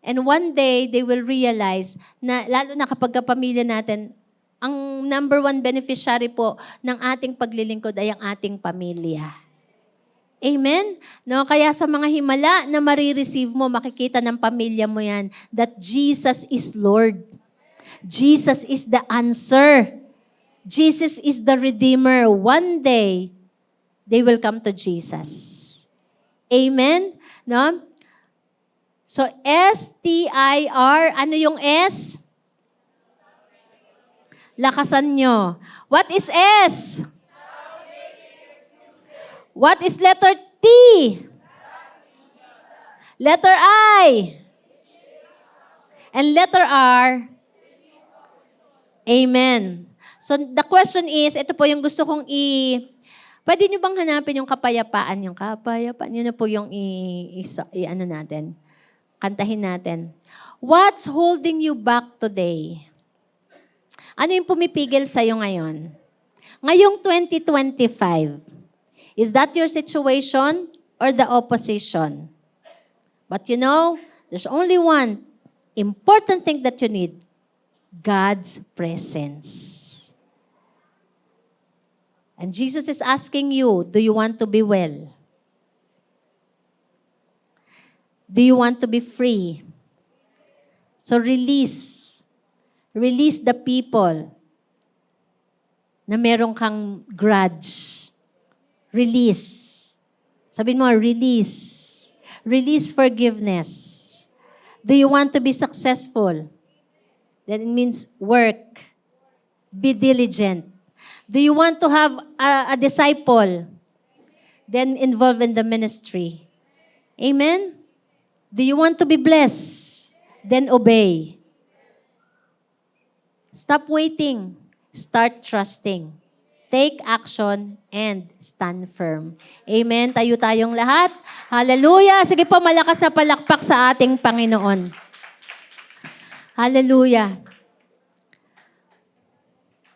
And one day, they will realize na, lalo na kapag kapamilya natin, ang number one beneficiary po ng ating paglilingkod ay ang ating pamilya. Amen? No, kaya sa mga himala na marireceive mo, makikita ng pamilya mo yan, that Jesus is Lord. Jesus is the answer. Jesus is the Redeemer. One day, they will come to Jesus. Amen? No? So, S-T-I-R. Ano yung S? Lakasan nyo. What is S? What is letter T? Letter I. And letter R. Amen. So, the question is, ito po yung gusto kong pwede nyo bang hanapin yung kapayapaan? Yung kapayapaan, yun na po yung ano natin. Kantahin natin. What's holding you back today? Ano yung pumipigil sa'yo ngayon? Ngayong 2025, is that your situation or the opposition? But you know, there's only one important thing that you need. God's presence. And Jesus is asking you, do you want to be well? Do you want to be free? So release. Release the people na meron kang grudge. Release. Sabihin mo, release. Release forgiveness. Do you want to be successful? Then it means work. Be diligent. Do you want to have a disciple? Then involve in the ministry. Amen? Do you want to be blessed? Then obey. Stop waiting. Start trusting. Take action and stand firm. Amen. Tayo tayong lahat. Hallelujah. Sige po, malakas na palakpak sa ating Panginoon. Hallelujah.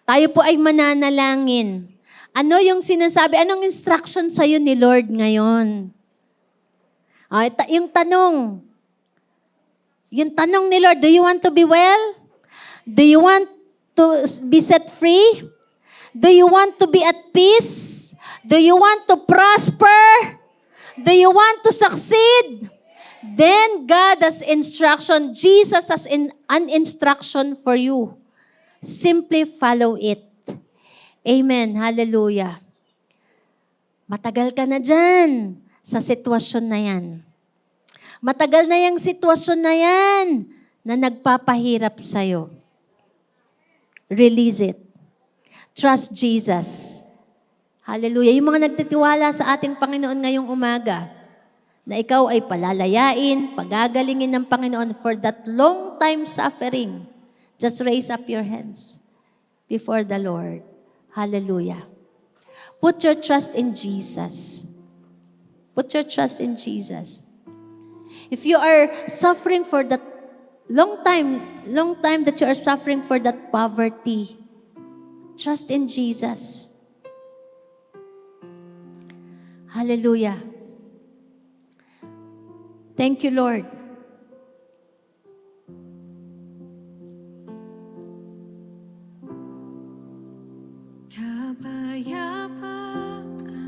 Tayo po ay mananalangin. Ano yung sinasabi? Anong instruction sa'yo ni Lord ngayon? Yung tanong ni Lord, do you want to be well? Do you want to be set free? Do you want to be at peace? Do you want to prosper? Do you want to succeed? Then God has instruction. Jesus has an instruction for you. Simply follow it. Amen. Hallelujah. Matagal ka na dyan sa sitwasyon na yan. Matagal na yung sitwasyon na yan na nagpapahirap sa'yo. Release it. Trust Jesus. Hallelujah. Yung mga nagtitiwala sa ating Panginoon ngayong umaga, na ikaw ay palalayain, pagagalingin ng Panginoon for that long time suffering, just raise up your hands before the Lord. Hallelujah. Put your trust in Jesus. Put your trust in Jesus. If you are suffering for that long time that you are suffering for that poverty, trust in Jesus. Hallelujah. Thank you, Lord.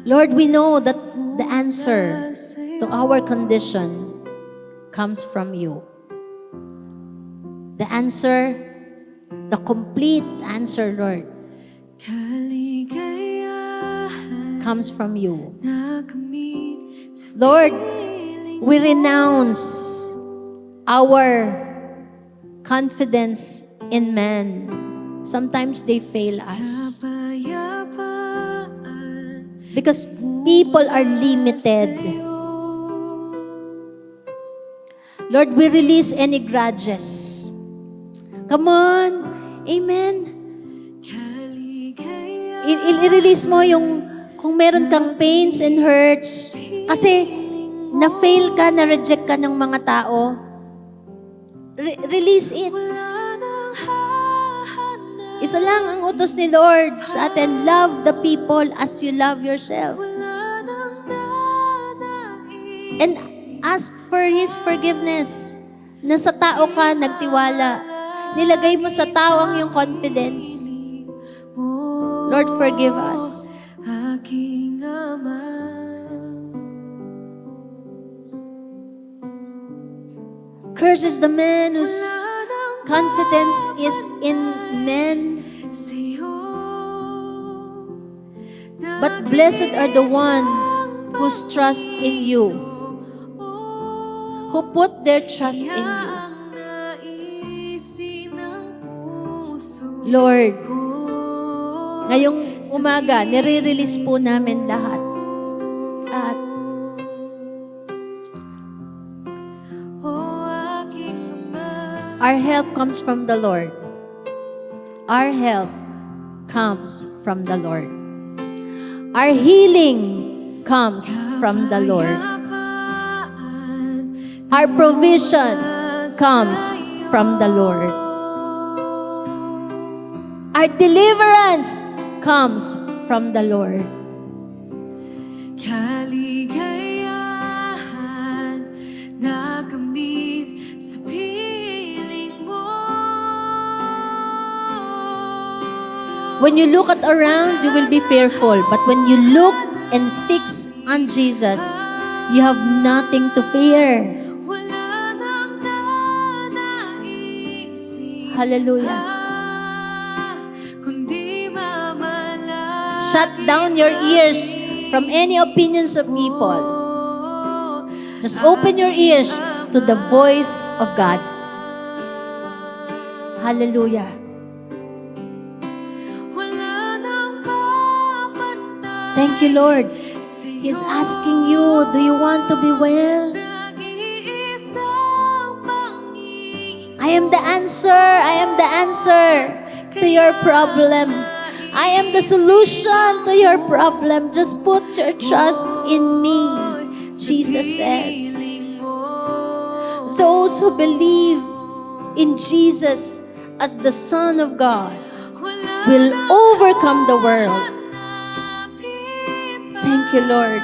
Lord, we know that the answer to our condition comes from you. The answer, the complete answer, Lord, comes from you. Lord, we renounce our confidence in men. Sometimes they fail us. Because people are limited. Lord, we release any grudges. Come on. Amen. I-release mo yung kung meron kang pains and hurts. Kasi na-fail ka, na-reject ka ng mga tao. Release it. Isa lang ang utos ni Lord sa atin, love the people as you love yourself. And ask for His forgiveness. Na sa tao ka nagtiwala. Nilagay mo sa tao ang iyong confidence. Lord, forgive us. Cursed is the man whose confidence is in men, but blessed are the one whose trust in you, who put their trust in you. Lord, ngayong umaga, nire-release po namin lahat. At our help comes from the Lord. Our help comes from the Lord. Our healing comes from the Lord. Our provision comes from the Lord. Our deliverance comes from the Lord. Kaligayahan na kamit sa piling mo. When you look at around, you will be fearful. But when you look and fix on Jesus, you have nothing to fear. Wala nang nanaisip Hallelujah. kundi mamala. Shut down your ears from any opinions of people. Just open your ears to the voice of God. Hallelujah. Wala nang papantay. Thank you, Lord. He's asking you, do you want to be well? Nag-iisang Panginoon. I am the answer. I am the answer to your problem. I am the solution to your problem. Just put your trust in me. Jesus said, those who believe in Jesus as the Son of God will overcome the world. Thank you, Lord.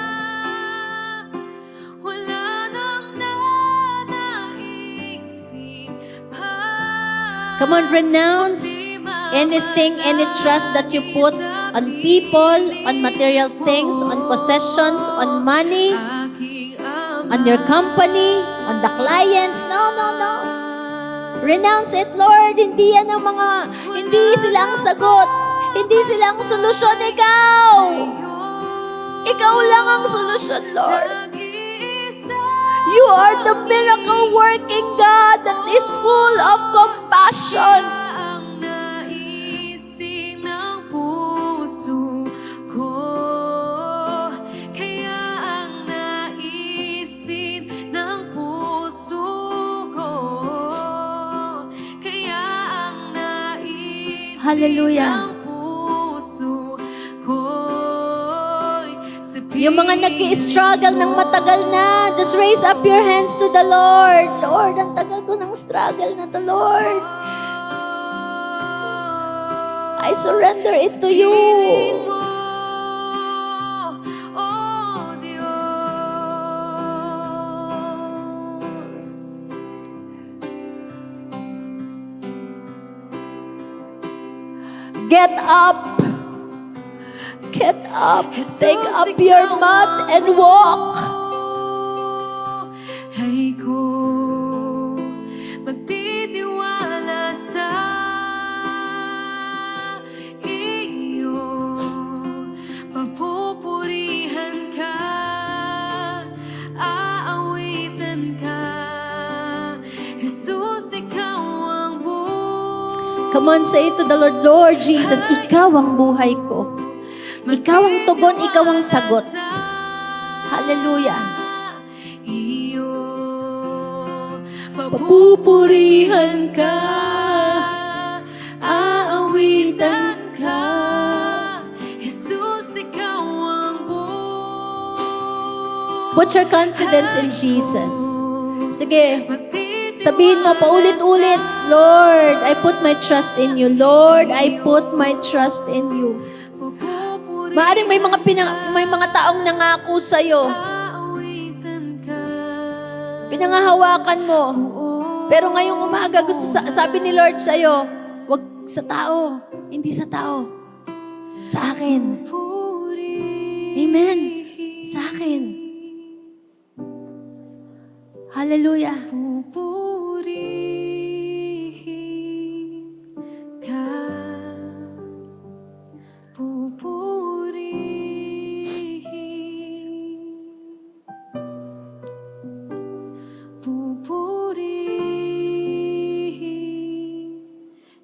Come on, renounce anything, any trust that you put on people, on material things, on possessions, on money, on your company, on the clients. No, no, no. Renounce it, Lord. Hindi yan ang hindi sila ang sagot. Hindi sila ang solusyon. Ikaw lang ang solusyon, Lord. You are the miracle working God that is full of compassion. Ang naisip ng puso ko, kaya ang naisip ng puso ko, kaya ang naisip Hallelujah. ng puso ko. Yung mga nag-i-struggle ng matagal na, just raise up your hands to the Lord. Lord, ang tagal ko ng struggle na to, Lord. I surrender it to you. Oh Dios. Get up. Get up. Take up your mat and walk. Ay ko magtitiwala sa iyo, papupurihan ka, aawitan ka, Jesus, ikaw ang Come on, say it to the Lord, Lord Jesus, ikaw ang buhay ko. Ikaw ang tugon, ikaw ang sagot. Hallelujah. Iyo, papupurihan ka, aawitan ka. Jesus, ikaw ang buhay. Put your confidence in Jesus. Sige, sabihin mo paulit-ulit, Lord, I put my trust in you. Lord, I put my trust in you. Maaring may mga taong nangako sa'yo. Pinangahawakan mo. Pero ngayong umaga, sabi ni Lord sa'yo, wag sa tao, hindi sa tao. Sa akin. Amen. Sa akin. Hallelujah. Pupurihin ka, pupurihin, pupurihin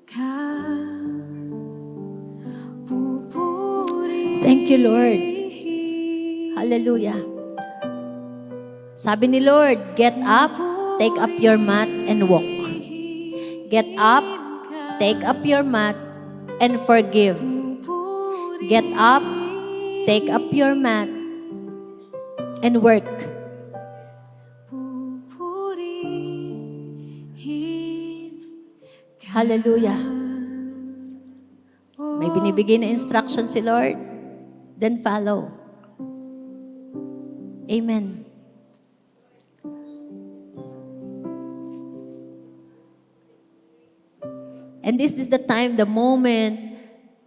ka, pupurihin. Thank you, Lord. Hallelujah. Sabi ni Lord, get up, take up your mat, and walk. Get up, take up your mat, and forgive. Get up, take up your mat, and work. Hallelujah. May binibigay na instruction si Lord, then follow. Amen. And this is the time, the moment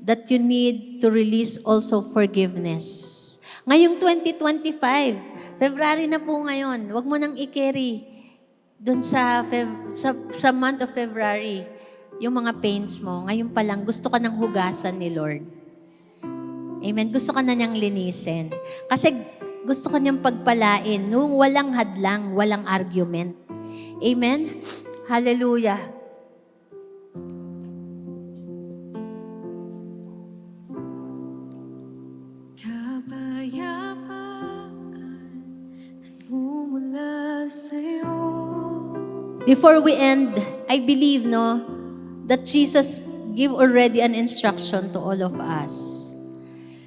that you need to release also forgiveness. Ngayong 2025, February na po ngayon, wag mo nang i-carry dun sa month of February yung mga pains mo. Ngayon pa lang, gusto ka nang hugasan ni Lord. Amen. Gusto ka na niyang linisin. Kasi gusto ka niyang pagpalain nung walang hadlang, walang argument. Amen. Hallelujah. Nagmumula sa'yo. Before we end, I believe, that Jesus give already an instruction to all of us.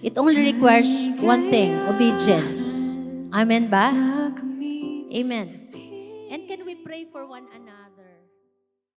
It only requires one thing, obedience. Amen ba? Amen. And can we pray for one another?